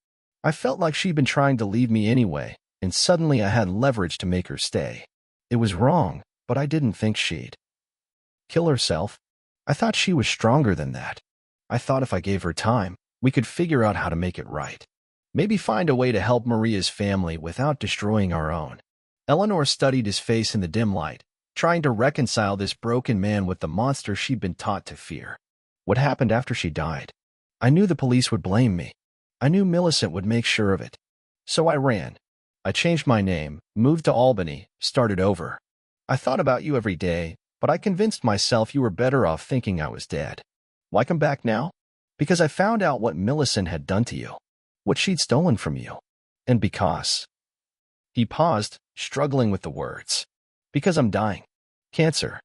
I felt like she'd been trying to leave me anyway, and suddenly I had leverage to make her stay. It was wrong, but I didn't think she'd kill herself. I thought she was stronger than that. I thought if I gave her time, we could figure out how to make it right. Maybe find a way to help Maria's family without destroying our own. Eleanor studied his face in the dim light, trying to reconcile this broken man with the monster she'd been taught to fear. What happened after she died? I knew the police would blame me. I knew Millicent would make sure of it. So I ran. I changed my name, moved to Albany, started over. I thought about you every day, but I convinced myself you were better off thinking I was dead. Why come back now? Because I found out what Millicent had done to you, what she'd stolen from you. And because... He paused, struggling with the words. Because I'm dying. Cancer.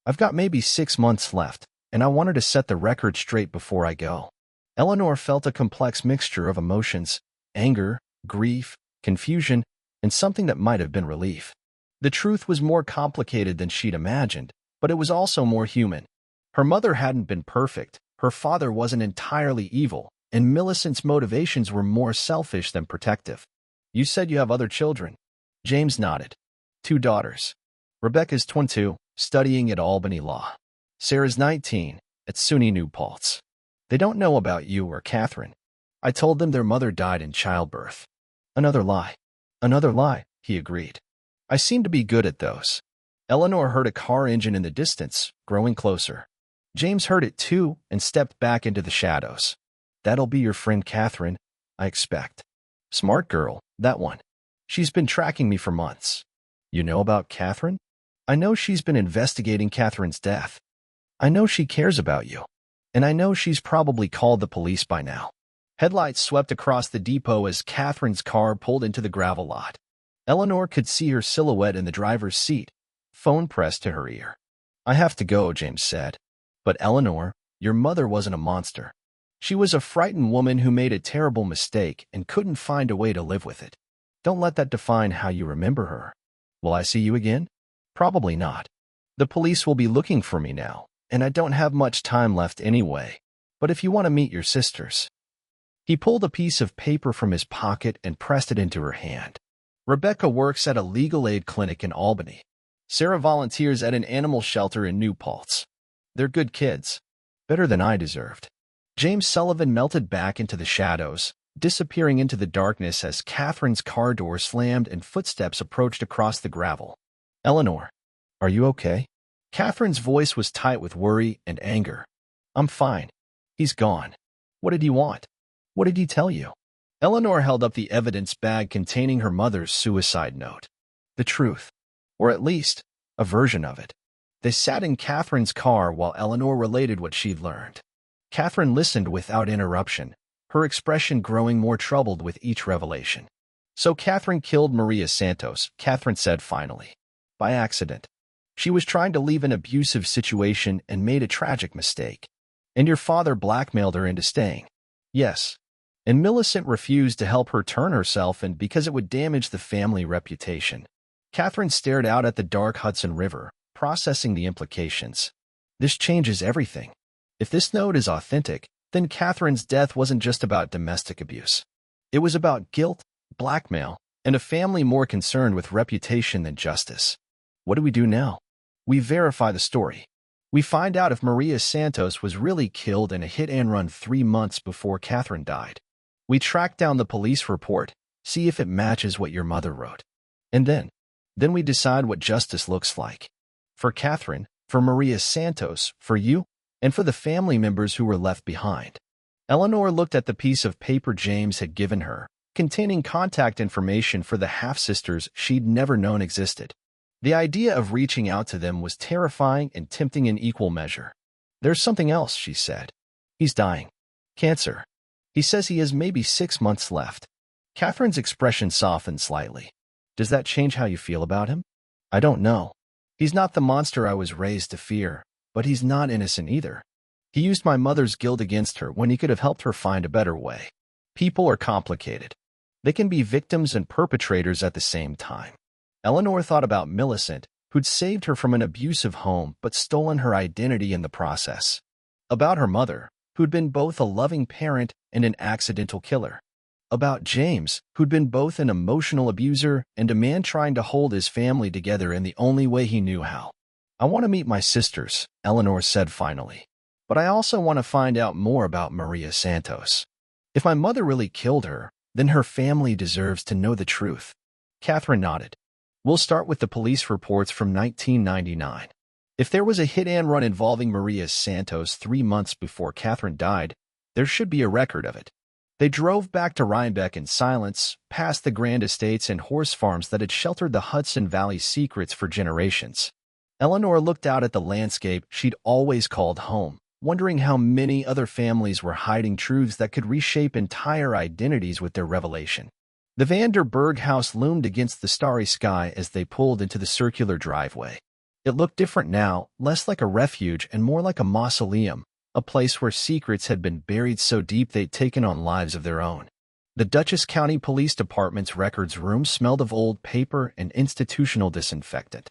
I've got maybe 6 months left, and I wanted to set the record straight before I go. Eleanor felt a complex mixture of emotions, anger, grief, confusion, and something that might have been relief. The truth was more complicated than she'd imagined, but it was also more human. Her mother hadn't been perfect, her father wasn't entirely evil, and Millicent's motivations were more selfish than protective. You said you have other children. James nodded. 2 daughters. Rebecca's 22, studying at Albany Law. Sarah's 19, at SUNY New Paltz. They don't know about you or Catherine. I told them their mother died in childbirth. Another lie. Another lie, he agreed. I seem to be good at those. Eleanor heard a car engine in the distance, growing closer. James heard it too and stepped back into the shadows. That'll be your friend Catherine, I expect. Smart girl, that one. She's been tracking me for months. You know about Catherine? I know she's been investigating Catherine's death. I know she cares about you. And I know she's probably called the police by now. Headlights swept across the depot as Catherine's car pulled into the gravel lot. Eleanor could see her silhouette in the driver's seat, phone pressed to her ear. I have to go, James said. But Eleanor, your mother wasn't a monster. She was a frightened woman who made a terrible mistake and couldn't find a way to live with it. Don't let that define how you remember her. Will I see you again? Probably not. The police will be looking for me now, and I don't have much time left anyway. But if you want to meet your sisters... He pulled a piece of paper from his pocket and pressed it into her hand. Rebecca works at a legal aid clinic in Albany. Sarah volunteers at an animal shelter in New Paltz. They're good kids. Better than I deserved. James Sullivan melted back into the shadows, disappearing into the darkness as Catherine's car door slammed and footsteps approached across the gravel. Eleanor, are you okay? Catherine's voice was tight with worry and anger. I'm fine. He's gone. What did he want? What did he tell you? Eleanor held up the evidence bag containing her mother's suicide note. The truth. Or at least, a version of it. They sat in Catherine's car while Eleanor related what she'd learned. Catherine listened without interruption, her expression growing more troubled with each revelation. So Catherine killed Maria Santos, Catherine said finally. By accident. She was trying to leave an abusive situation and made a tragic mistake. And your father blackmailed her into staying. Yes. And Millicent refused to help her turn herself in because it would damage the family reputation. Catherine stared out at the dark Hudson River, processing the implications. This changes everything. If this note is authentic, then Catherine's death wasn't just about domestic abuse. It was about guilt, blackmail, and a family more concerned with reputation than justice. What do we do now? We verify the story. We find out if Maria Santos was really killed in a hit-and-run 3 months before Catherine died. We track down the police report, see if it matches what your mother wrote. And then we decide what justice looks like. For Catherine, for Maria Santos, for you, and for the family members who were left behind. Eleanor looked at the piece of paper James had given her, containing contact information for the half-sisters she'd never known existed. The idea of reaching out to them was terrifying and tempting in equal measure. There's something else, she said. He's dying. Cancer. He says he has maybe 6 months left. Catherine's expression softened slightly. Does that change how you feel about him? I don't know. He's not the monster I was raised to fear, but he's not innocent either. He used my mother's guilt against her when he could have helped her find a better way. People are complicated. They can be victims and perpetrators at the same time. Eleanor thought about Millicent, who'd saved her from an abusive home but stolen her identity in the process. About her mother, who'd been both a loving parent and an accidental killer. About James, who'd been both an emotional abuser and a man trying to hold his family together in the only way he knew how. I want to meet my sisters, Eleanor said finally. But I also want to find out more about Maria Santos. If my mother really killed her, then her family deserves to know the truth. Catherine nodded. We'll start with the police reports from 1999. If there was a hit-and-run involving Maria Santos 3 months before Catherine died, there should be a record of it. They drove back to Rhinebeck in silence, past the grand estates and horse farms that had sheltered the Hudson Valley secrets for generations. Eleanor looked out at the landscape she'd always called home, wondering how many other families were hiding truths that could reshape entire identities with their revelation. The Vanderberg house loomed against the starry sky as they pulled into the circular driveway. It looked different now, less like a refuge and more like a mausoleum, a place where secrets had been buried so deep they'd taken on lives of their own. The Dutchess County Police Department's records room smelled of old paper and institutional disinfectant.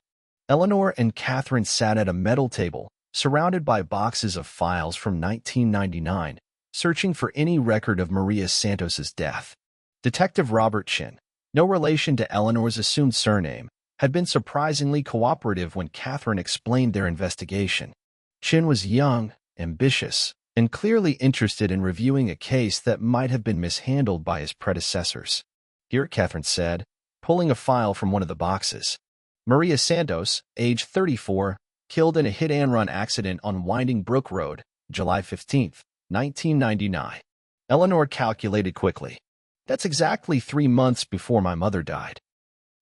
Eleanor and Catherine sat at a metal table, surrounded by boxes of files from 1999, searching for any record of Maria Santos's death. Detective Robert Chin, no relation to Eleanor's assumed surname, had been surprisingly cooperative when Catherine explained their investigation. Chin was young, ambitious, and clearly interested in reviewing a case that might have been mishandled by his predecessors. Here, Catherine said, pulling a file from one of the boxes. Maria Santos, age 34, killed in a hit-and-run accident on Winding Brook Road, July 15, 1999. Eleanor calculated quickly. That's exactly 3 months before my mother died.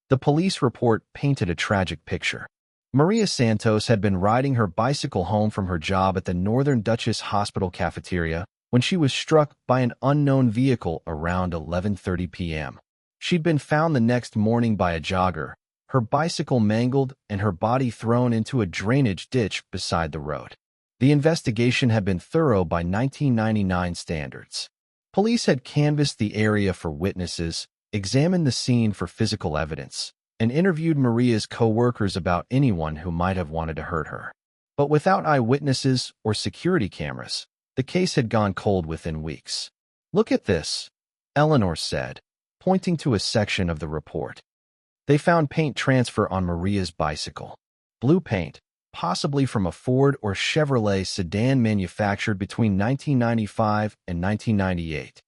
The police report painted a tragic picture. Maria Santos had been riding her bicycle home from her job at the Northern Dutchess Hospital cafeteria when she was struck by an unknown vehicle around 11:30 p.m. She'd been found the next morning by a jogger, her bicycle mangled and her body thrown into a drainage ditch beside the road. The investigation had been thorough by 1999 standards. Police had canvassed the area for witnesses, examined the scene for physical evidence, and interviewed Maria's co-workers about anyone who might have wanted to hurt her. But without eyewitnesses or security cameras, the case had gone cold within weeks. Look at this, Eleanor said, pointing to a section of the report. They found paint transfer on Maria's bicycle. Blue paint, possibly from a Ford or Chevrolet sedan manufactured between 1995 and 1998.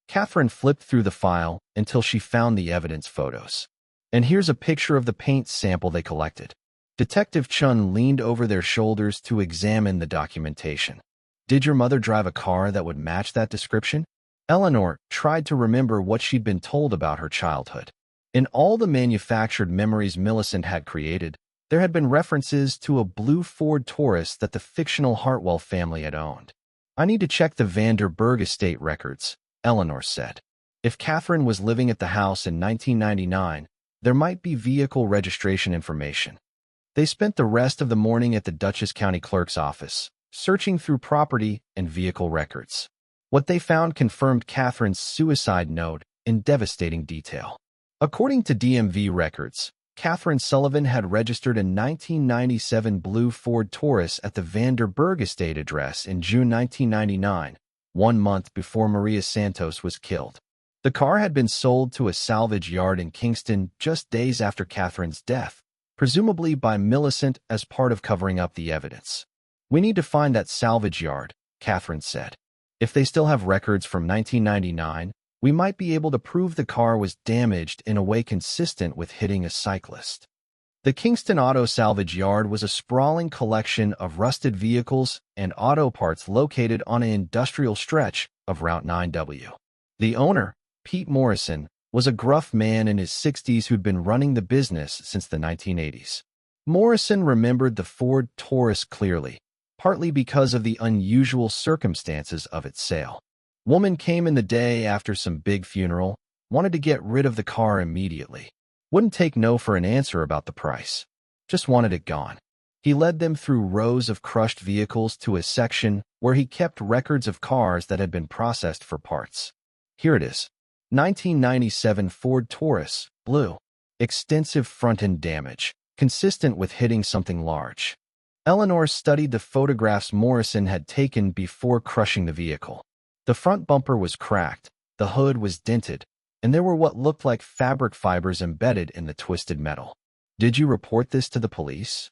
Catherine flipped through the file until she found the evidence photos. And here's a picture of the paint sample they collected. Detective Chun leaned over their shoulders to examine the documentation. Did your mother drive a car that would match that description? Eleanor tried to remember what she'd been told about her childhood. In all the manufactured memories Millicent had created, there had been references to a blue Ford Taurus that the fictional Hartwell family had owned. I need to check the Vanderburg estate records, Eleanor said. If Catherine was living at the house in 1999, there might be vehicle registration information. They spent the rest of the morning at the Dutchess County Clerk's office, searching through property and vehicle records. What they found confirmed Catherine's suicide note in devastating detail. According to DMV records, Catherine Sullivan had registered a 1997 blue Ford Taurus at the Vanderburg estate address in June 1999, 1 month before Maria Santos was killed. The car had been sold to a salvage yard in Kingston just days after Catherine's death, presumably by Millicent as part of covering up the evidence. We need to find that salvage yard, Catherine said. If they still have records from 1999, we might be able to prove the car was damaged in a way consistent with hitting a cyclist. The Kingston Auto Salvage Yard was a sprawling collection of rusted vehicles and auto parts located on an industrial stretch of Route 9W. The owner, Pete Morrison, was a gruff man in his 60s who'd been running the business since the 1980s. Morrison remembered the Ford Taurus clearly, partly because of the unusual circumstances of its sale. Woman came in the day after some big funeral, wanted to get rid of the car immediately. Wouldn't take no for an answer about the price. Just wanted it gone. He led them through rows of crushed vehicles to a section where he kept records of cars that had been processed for parts. Here it is. 1997 Ford Taurus, blue. Extensive front-end damage, consistent with hitting something large. Eleanor studied the photographs Morrison had taken before crushing the vehicle. The front bumper was cracked, the hood was dented, and there were what looked like fabric fibers embedded in the twisted metal. Did you report this to the police?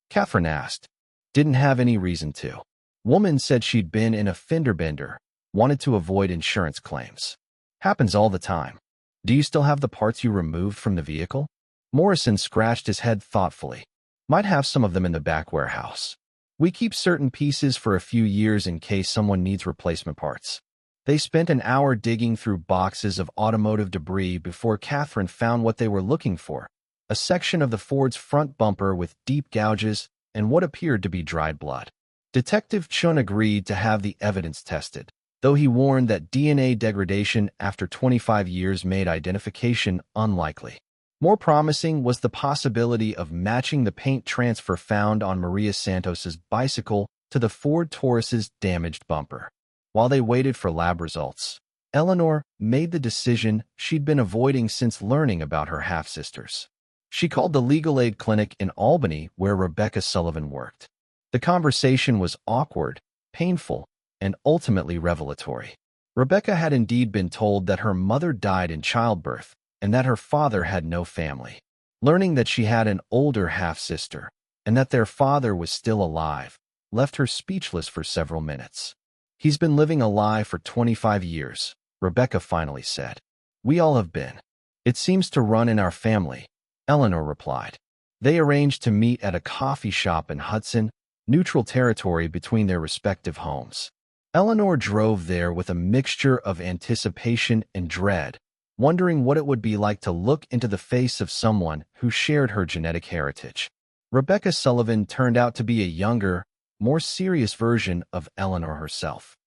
Catherine asked. Didn't have any reason to. Woman said she'd been in a fender bender, wanted to avoid insurance claims. Happens all the time. Do you still have the parts you removed from the vehicle? Morrison scratched his head thoughtfully. Might have some of them in the back warehouse. We keep certain pieces for a few years in case someone needs replacement parts. They spent an hour digging through boxes of automotive debris before Catherine found what they were looking for, a section of the Ford's front bumper with deep gouges and what appeared to be dried blood. Detective Chun agreed to have the evidence tested, though he warned that DNA degradation after 25 years made identification unlikely. More promising was the possibility of matching the paint transfer found on Maria Santos's bicycle to the Ford Taurus's damaged bumper. While they waited for lab results, Eleanor made the decision she'd been avoiding since learning about her half-sisters. She called the legal aid clinic in Albany where Rebecca Sullivan worked. The conversation was awkward, painful, and ultimately revelatory. Rebecca had indeed been told that her mother died in childbirth, and that her father had no family. Learning that she had an older half-sister, and that their father was still alive, left her speechless for several minutes. He's been living a lie for 25 years, Rebecca finally said. We all have been. It seems to run in our family, Eleanor replied. They arranged to meet at a coffee shop in Hudson, neutral territory between their respective homes. Eleanor drove there with a mixture of anticipation and dread, wondering what it would be like to look into the face of someone who shared her genetic heritage. Rebecca Sullivan turned out to be a younger, more serious version of Eleanor herself.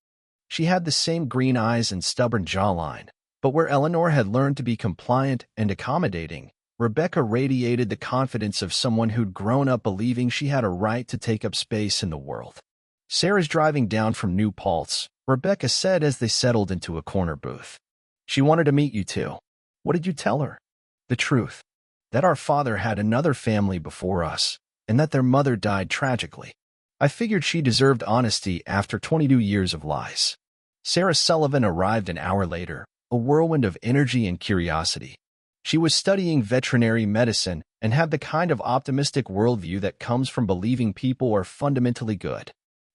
She had the same green eyes and stubborn jawline, but where Eleanor had learned to be compliant and accommodating, Rebecca radiated the confidence of someone who'd grown up believing she had a right to take up space in the world. Sarah's driving down from New Paltz, Rebecca said as they settled into a corner booth. She wanted to meet you too. What did you tell her? The truth. That our father had another family before us, and that their mother died tragically. I figured she deserved honesty after 22 years of lies. Sarah Sullivan arrived an hour later, a whirlwind of energy and curiosity. She was studying veterinary medicine and had the kind of optimistic worldview that comes from believing people are fundamentally good.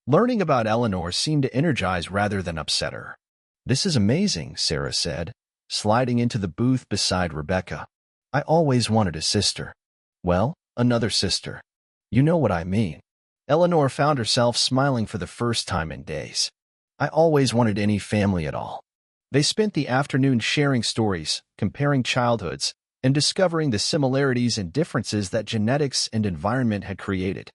Learning about Eleanor seemed to energize rather than upset her. This is amazing, Sarah said, sliding into the booth beside Rebecca. I always wanted a sister. Well, another sister. You know what I mean. Eleanor found herself smiling for the first time in days. I always wanted any family at all. They spent the afternoon sharing stories, comparing childhoods, and discovering the similarities and differences that genetics and environment had created.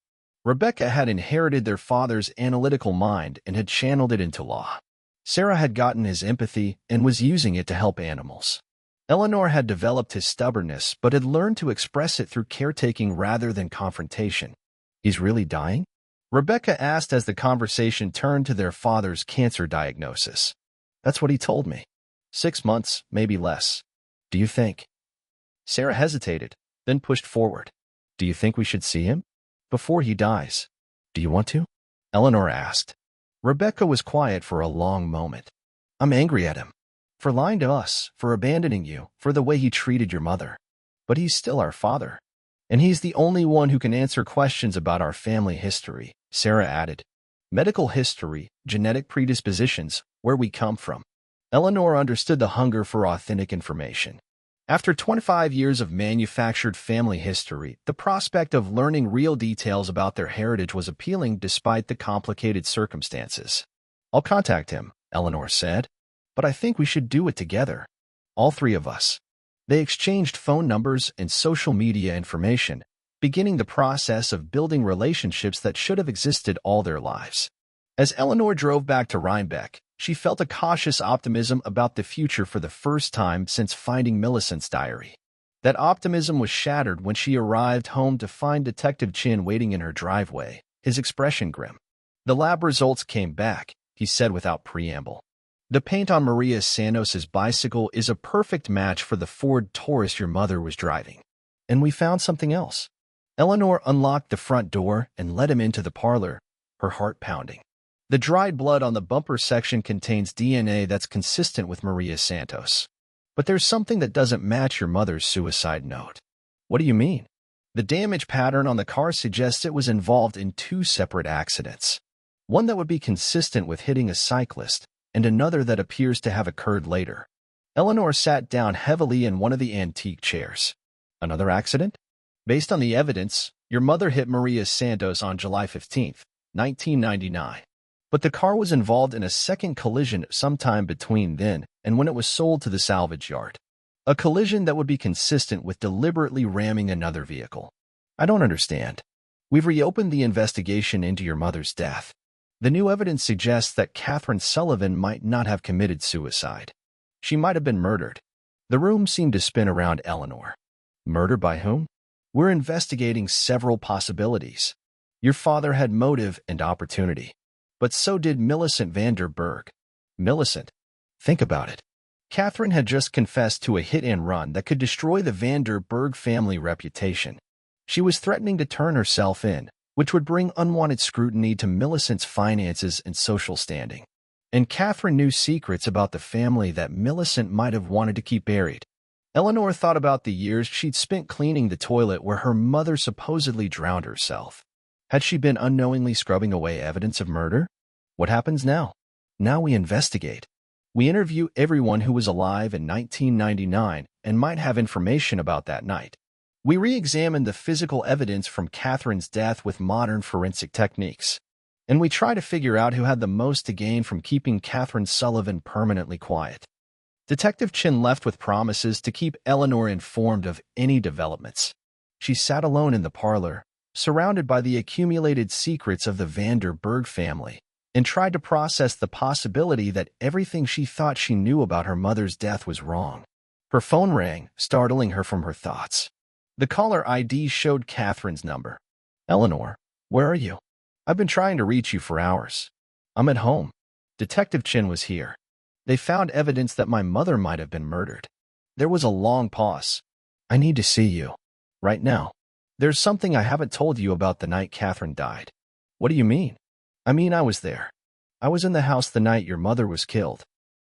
Rebecca had inherited their father's analytical mind and had channeled it into law. Sarah had gotten his empathy and was using it to help animals. Eleanor had developed his stubbornness but had learned to express it through caretaking rather than confrontation. He's really dying? Rebecca asked as the conversation turned to their father's cancer diagnosis. That's what he told me. 6 months, maybe less. Do you think? Sarah hesitated, then pushed forward. Do you think we should see him? Before he dies. Do you want to? Eleanor asked. Rebecca was quiet for a long moment. I'm angry at him. For lying to us, for abandoning you, for the way he treated your mother. But he's still our father. And he's the only one who can answer questions about our family history, Sarah added. Medical history, genetic predispositions, where we come from. Eleanor understood the hunger for authentic information. After 25 years of manufactured family history, the prospect of learning real details about their heritage was appealing despite the complicated circumstances. I'll contact him, Eleanor said. But I think we should do it together. All 3 of us. They exchanged phone numbers and social media information, beginning the process of building relationships that should have existed all their lives. As Eleanor drove back to Rhinebeck, she felt a cautious optimism about the future for the first time since finding Millicent's diary. That optimism was shattered when she arrived home to find Detective Chin waiting in her driveway, his expression grim. The lab results came back, he said without preamble. The paint on Maria Santos's bicycle is a perfect match for the Ford Taurus your mother was driving. And we found something else. Eleanor unlocked the front door and led him into the parlor, her heart pounding. The dried blood on the bumper section contains DNA that's consistent with Maria Santos. But there's something that doesn't match your mother's suicide note. What do you mean? The damage pattern on the car suggests it was involved in 2 separate accidents. One that would be consistent with hitting a cyclist, and another that appears to have occurred later. Eleanor sat down heavily in one of the antique chairs. Another accident? Based on the evidence, your mother hit Maria Santos on July 15, 1999. But the car was involved in a second collision sometime between then and when it was sold to the salvage yard. A collision that would be consistent with deliberately ramming another vehicle. I don't understand. We've reopened the investigation into your mother's death. The new evidence suggests that Catherine Sullivan might not have committed suicide. She might have been murdered. The room seemed to spin around Eleanor. Murdered by whom? We're investigating several possibilities. Your father had motive and opportunity. But so did Millicent van der Berg. Millicent? Think about it. Catherine had just confessed to a hit-and-run that could destroy the van der Berg family reputation. She was threatening to turn herself in, which would bring unwanted scrutiny to Millicent's finances and social standing. And Catherine knew secrets about the family that Millicent might have wanted to keep buried. Eleanor thought about the years she'd spent cleaning the toilet where her mother supposedly drowned herself. Had she been unknowingly scrubbing away evidence of murder? What happens now? Now we investigate. We interview everyone who was alive in 1999 and might have information about that night. We re-examine the physical evidence from Catherine's death with modern forensic techniques. And we try to figure out who had the most to gain from keeping Catherine Sullivan permanently quiet. Detective Chin left with promises to keep Eleanor informed of any developments. She sat alone in the parlor, surrounded by the accumulated secrets of the van der Berg family, and tried to process the possibility that everything she thought she knew about her mother's death was wrong. Her phone rang, startling her from her thoughts. The caller ID showed Catherine's number. Eleanor, where are you? I've been trying to reach you for hours. I'm at home. Detective Chin was here. They found evidence that my mother might have been murdered. There was a long pause. I need to see you. Right now. There's something I haven't told you about the night Catherine died. What do you mean? I mean, I was there. I was in the house the night your mother was killed.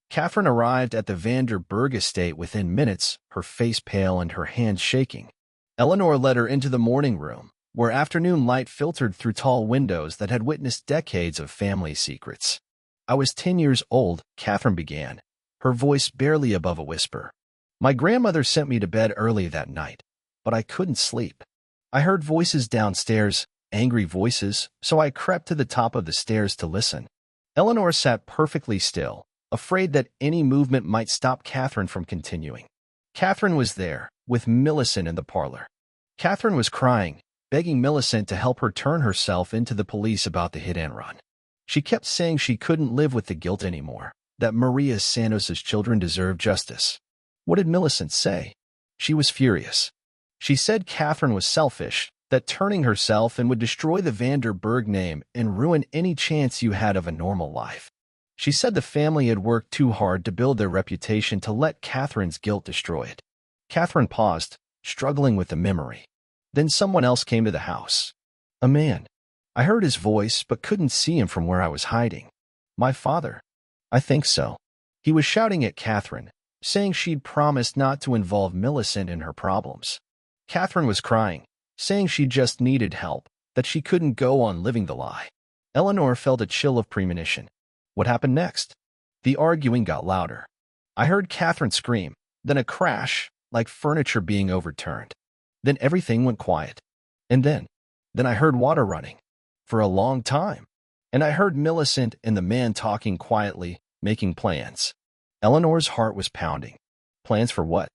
Catherine arrived at the van der Berg estate within minutes, her face pale and her hands shaking. Eleanor led her into the morning room, where afternoon light filtered through tall windows that had witnessed decades of family secrets. I was 10 years old, Catherine began, her voice barely above a whisper. My grandmother sent me to bed early that night, but I couldn't sleep. I heard voices downstairs, angry voices, so I crept to the top of the stairs to listen. Eleanor sat perfectly still, afraid that any movement might stop Catherine from continuing. Catherine was there, with Millicent in the parlor. Catherine was crying, begging Millicent to help her turn herself into the police about the hit-and-run. She kept saying she couldn't live with the guilt anymore, that Maria Santos' children deserved justice. What did Millicent say? She was furious. She said Catherine was selfish, that turning herself in would destroy the Vanderburg name and ruin any chance you had of a normal life. She said the family had worked too hard to build their reputation to let Catherine's guilt destroy it. Catherine paused, struggling with the memory. Then someone else came to the house. A man. I heard his voice but couldn't see him from where I was hiding. My father. I think so. He was shouting at Catherine, saying she'd promised not to involve Millicent in her problems. Catherine was crying, saying she just needed help, that she couldn't go on living the lie. Eleanor felt a chill of premonition. What happened next? The arguing got louder. I heard Catherine scream, then a crash, like furniture being overturned. Then everything went quiet. And then I heard water running. For a long time. And I heard Millicent and the man talking quietly, making plans. Eleanor's heart was pounding. Plans for what?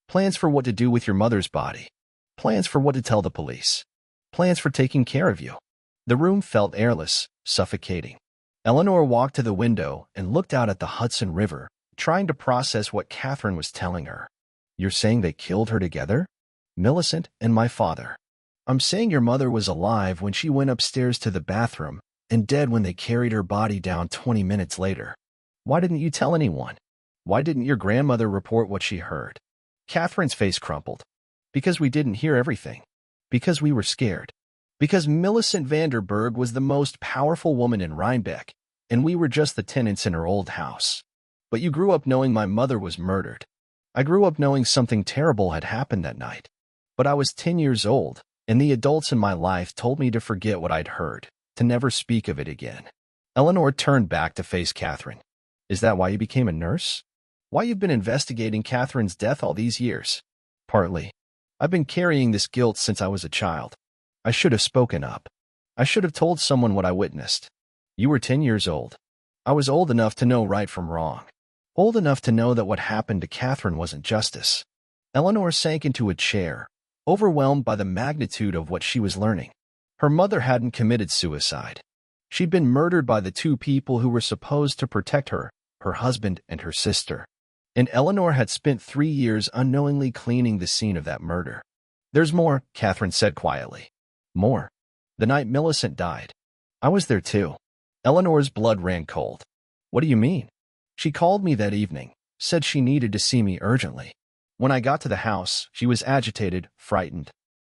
Plans for what to do with your mother's body. Plans for what to tell the police. Plans for taking care of you. The room felt airless, suffocating. Eleanor walked to the window and looked out at the Hudson River, trying to process what Catherine was telling her. You're saying they killed her together? Millicent and my father. I'm saying your mother was alive when she went upstairs to the bathroom and dead when they carried her body down 20 minutes later. Why didn't you tell anyone? Why didn't your grandmother report what she heard? Catherine's face crumpled. Because we didn't hear everything. Because we were scared. Because Millicent Vanderburg was the most powerful woman in Rhinebeck, and we were just the tenants in her old house. But you grew up knowing my mother was murdered. I grew up knowing something terrible had happened that night. But I was 10 years old, and the adults in my life told me to forget what I'd heard, to never speak of it again. Eleanor turned back to face Catherine. Is that why you became a nurse? Why you've been investigating Catherine's death all these years? Partly. I've been carrying this guilt since I was a child. I should have spoken up. I should have told someone what I witnessed. You were 10 years old. I was old enough to know right from wrong. Old enough to know that what happened to Catherine wasn't justice. Eleanor sank into a chair, overwhelmed by the magnitude of what she was learning. Her mother hadn't committed suicide. She'd been murdered by the two people who were supposed to protect her husband and her sister. And Eleanor had spent 3 years unknowingly cleaning the scene of that murder. There's more, Catherine said quietly. More. The night Millicent died. I was there too. Eleanor's blood ran cold. What do you mean? She called me that evening, said she needed to see me urgently. When I got to the house, she was agitated, frightened.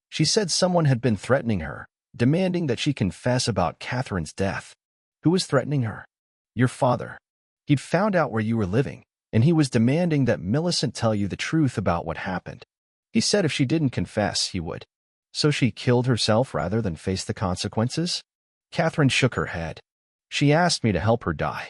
She said someone had been threatening her, demanding that she confess about Catherine's death. Who was threatening her? Your father. He'd found out where you were living, and he was demanding that Millicent tell you the truth about what happened. He said if she didn't confess, he would. So she killed herself rather than face the consequences? Catherine shook her head. She asked me to help her die.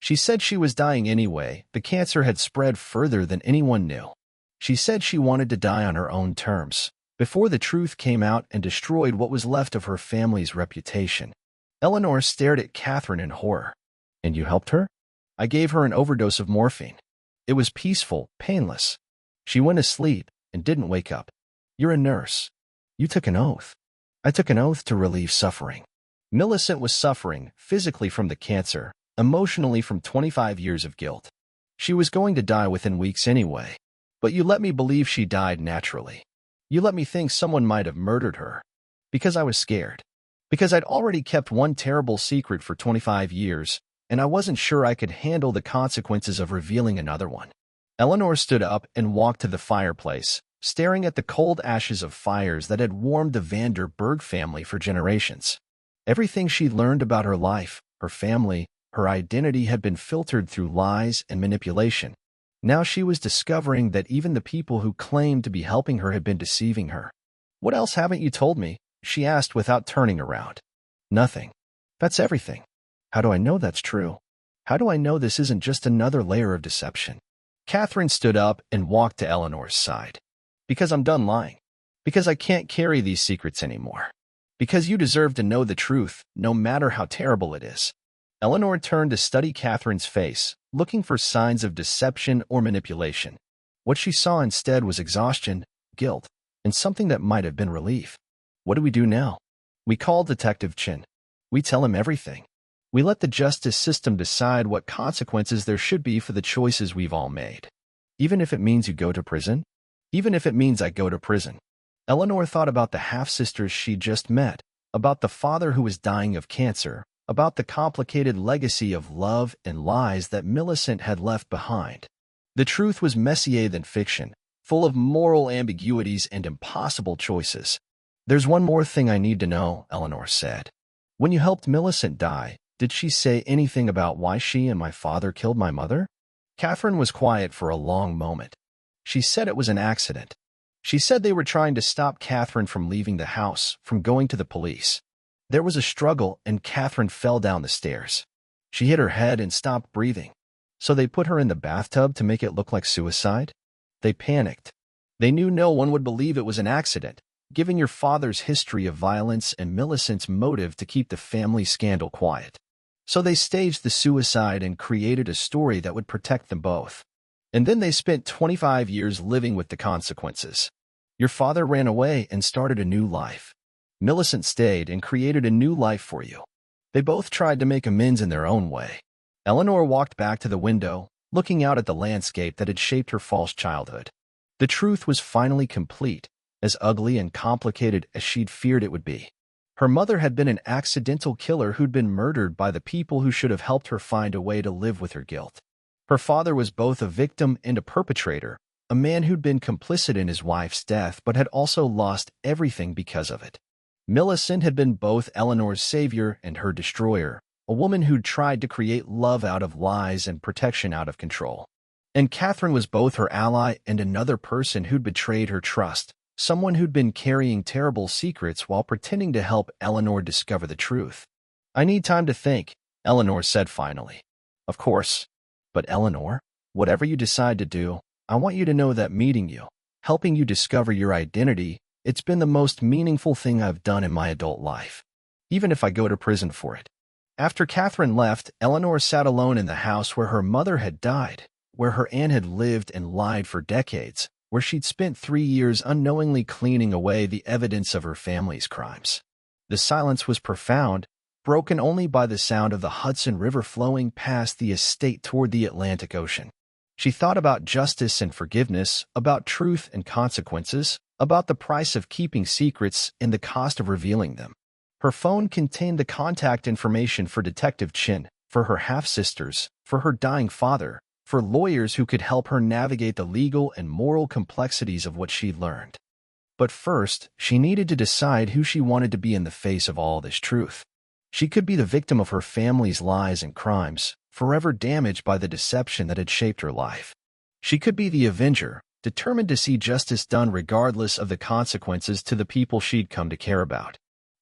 She said she was dying anyway. The cancer had spread further than anyone knew. She said she wanted to die on her own terms, before the truth came out and destroyed what was left of her family's reputation. Eleanor stared at Catherine in horror. And you helped her? I gave her an overdose of morphine. It was peaceful, painless. She went to sleep and didn't wake up. You're a nurse. You took an oath. I took an oath to relieve suffering. Millicent was suffering physically from the cancer, emotionally from 25 years of guilt. She was going to die within weeks anyway. But you let me believe she died naturally. You let me think someone might have murdered her. Because I was scared. Because I'd already kept one terrible secret for 25 years, and I wasn't sure I could handle the consequences of revealing another one. Eleanor stood up and walked to the fireplace, staring at the cold ashes of fires that had warmed the Vanderburg family for generations. Everything she'd learned about her life, her family, her identity had been filtered through lies and manipulation. Now she was discovering that even the people who claimed to be helping her had been deceiving her. What else haven't you told me? She asked without turning around. Nothing. That's everything. How do I know that's true? How do I know this isn't just another layer of deception? Catherine stood up and walked to Eleanor's side. Because I'm done lying. Because I can't carry these secrets anymore. Because you deserve to know the truth, no matter how terrible it is. Eleanor turned to study Catherine's face, looking for signs of deception or manipulation. What she saw instead was exhaustion, guilt, and something that might have been relief. What do we do now? We call Detective Chin. We tell him everything. We let the justice system decide what consequences there should be for the choices we've all made. Even if it means you go to prison? Even if it means I go to prison. Eleanor thought about the half-sisters she'd just met, about the father who was dying of cancer, about the complicated legacy of love and lies that Millicent had left behind. The truth was messier than fiction, full of moral ambiguities and impossible choices. There's one more thing I need to know, Eleanor said. When you helped Millicent die, did she say anything about why she and my father killed my mother? Catherine was quiet for a long moment. She said it was an accident. She said they were trying to stop Catherine from leaving the house, from going to the police. There was a struggle and Catherine fell down the stairs. She hit her head and stopped breathing. So they put her in the bathtub to make it look like suicide? They panicked. They knew no one would believe it was an accident, given your father's history of violence and Millicent's motive to keep the family scandal quiet. So they staged the suicide and created a story that would protect them both. And then they spent 25 years living with the consequences. Your father ran away and started a new life. Millicent stayed and created a new life for you. They both tried to make amends in their own way. Eleanor walked back to the window, looking out at the landscape that had shaped her false childhood. The truth was finally complete, as ugly and complicated as she'd feared it would be. Her mother had been an accidental killer who'd been murdered by the people who should have helped her find a way to live with her guilt. Her father was both a victim and a perpetrator, a man who'd been complicit in his wife's death but had also lost everything because of it. Millicent had been both Eleanor's savior and her destroyer, a woman who'd tried to create love out of lies and protection out of control. And Catherine was both her ally and another person who'd betrayed her trust, someone who'd been carrying terrible secrets while pretending to help Eleanor discover the truth. I need time to think, Eleanor said finally. Of course. But Eleanor, whatever you decide to do, I want you to know that meeting you, helping you discover your identity, it's been the most meaningful thing I've done in my adult life, even if I go to prison for it. After Catherine left, Eleanor sat alone in the house where her mother had died, where her aunt had lived and lied for decades, where she'd spent 3 years unknowingly cleaning away the evidence of her family's crimes. The silence was profound, broken only by the sound of the Hudson River flowing past the estate toward the Atlantic Ocean. She thought about justice and forgiveness, about truth and consequences, about the price of keeping secrets and the cost of revealing them. Her phone contained the contact information for Detective Chin, for her half-sisters, for her dying father, for lawyers who could help her navigate the legal and moral complexities of what she'd learned. But first, she needed to decide who she wanted to be in the face of all this truth. She could be the victim of her family's lies and crimes, forever damaged by the deception that had shaped her life. She could be the avenger, determined to see justice done regardless of the consequences to the people she'd come to care about.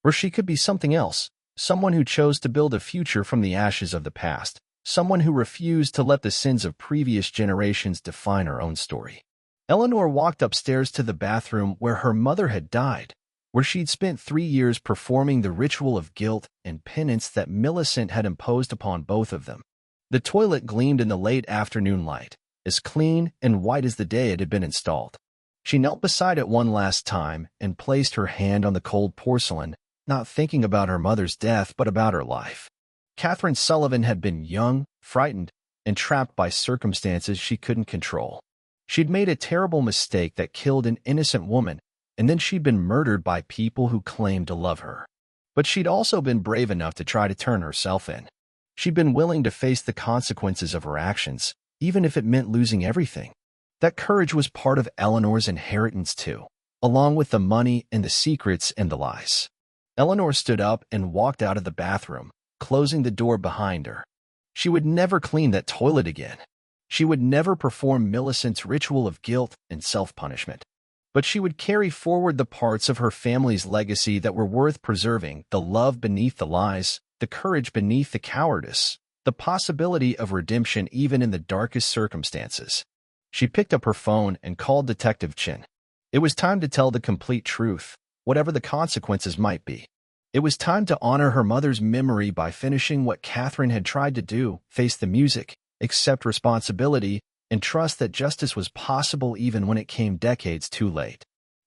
Or she could be something else, someone who chose to build a future from the ashes of the past, someone who refused to let the sins of previous generations define her own story. Eleanor walked upstairs to the bathroom where her mother had died, where she'd spent 3 years performing the ritual of guilt and penance that Millicent had imposed upon both of them. The toilet gleamed in the late afternoon light, as clean and white as the day it had been installed. She knelt beside it one last time and placed her hand on the cold porcelain, not thinking about her mother's death but about her life. Catherine Sullivan had been young, frightened, and trapped by circumstances she couldn't control. She'd made a terrible mistake that killed an innocent woman, and then she'd been murdered by people who claimed to love her. But she'd also been brave enough to try to turn herself in. She'd been willing to face the consequences of her actions, even if it meant losing everything. That courage was part of Eleanor's inheritance too, along with the money and the secrets and the lies. Eleanor stood up and walked out of the bathroom, closing the door behind her. She would never clean that toilet again. She would never perform Millicent's ritual of guilt and self-punishment. But she would carry forward the parts of her family's legacy that were worth preserving, the love beneath the lies, the courage beneath the cowardice, the possibility of redemption even in the darkest circumstances. She picked up her phone and called Detective Chin. It was time to tell the complete truth, whatever the consequences might be. It was time to honor her mother's memory by finishing what Catherine had tried to do, face the music, accept responsibility, and trust that justice was possible even when it came decades too late.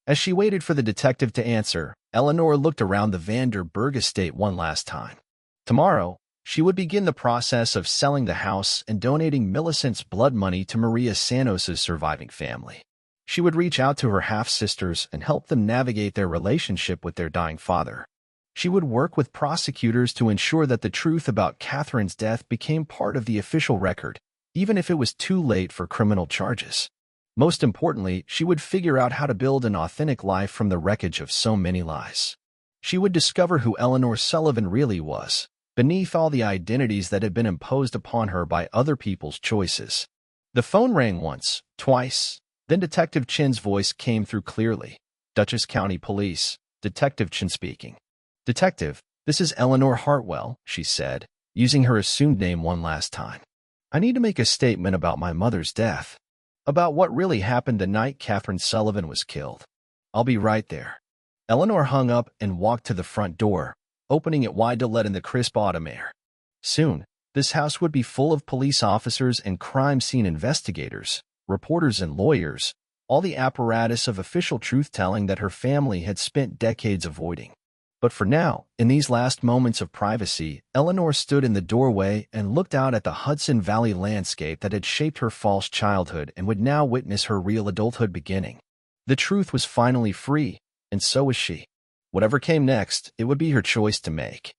As she waited for the detective to answer, Eleanor looked around the Vanderburg estate one last time. Tomorrow, she would begin the process of selling the house and donating Millicent's blood money to Maria Sanos' surviving family. She would reach out to her half-sisters and help them navigate their relationship with their dying father. She would work with prosecutors to ensure that the truth about Catherine's death became part of the official record, even if it was too late for criminal charges. Most importantly, she would figure out how to build an authentic life from the wreckage of so many lies. She would discover who Eleanor Sullivan really was, beneath all the identities that had been imposed upon her by other people's choices. The phone rang once, twice, then Detective Chin's voice came through clearly. Dutchess County Police, Detective Chin speaking. Detective, this is Eleanor Hartwell, she said, using her assumed name one last time. I need to make a statement about my mother's death. About what really happened the night Catherine Sullivan was killed. I'll be right there. Eleanor hung up and walked to the front door, opening it wide to let in the crisp autumn air. Soon, this house would be full of police officers and crime scene investigators, reporters and lawyers, all the apparatus of official truth-telling that her family had spent decades avoiding. But for now, in these last moments of privacy, Eleanor stood in the doorway and looked out at the Hudson Valley landscape that had shaped her false childhood and would now witness her real adulthood beginning. The truth was finally free, and so was she. Whatever came next, it would be her choice to make.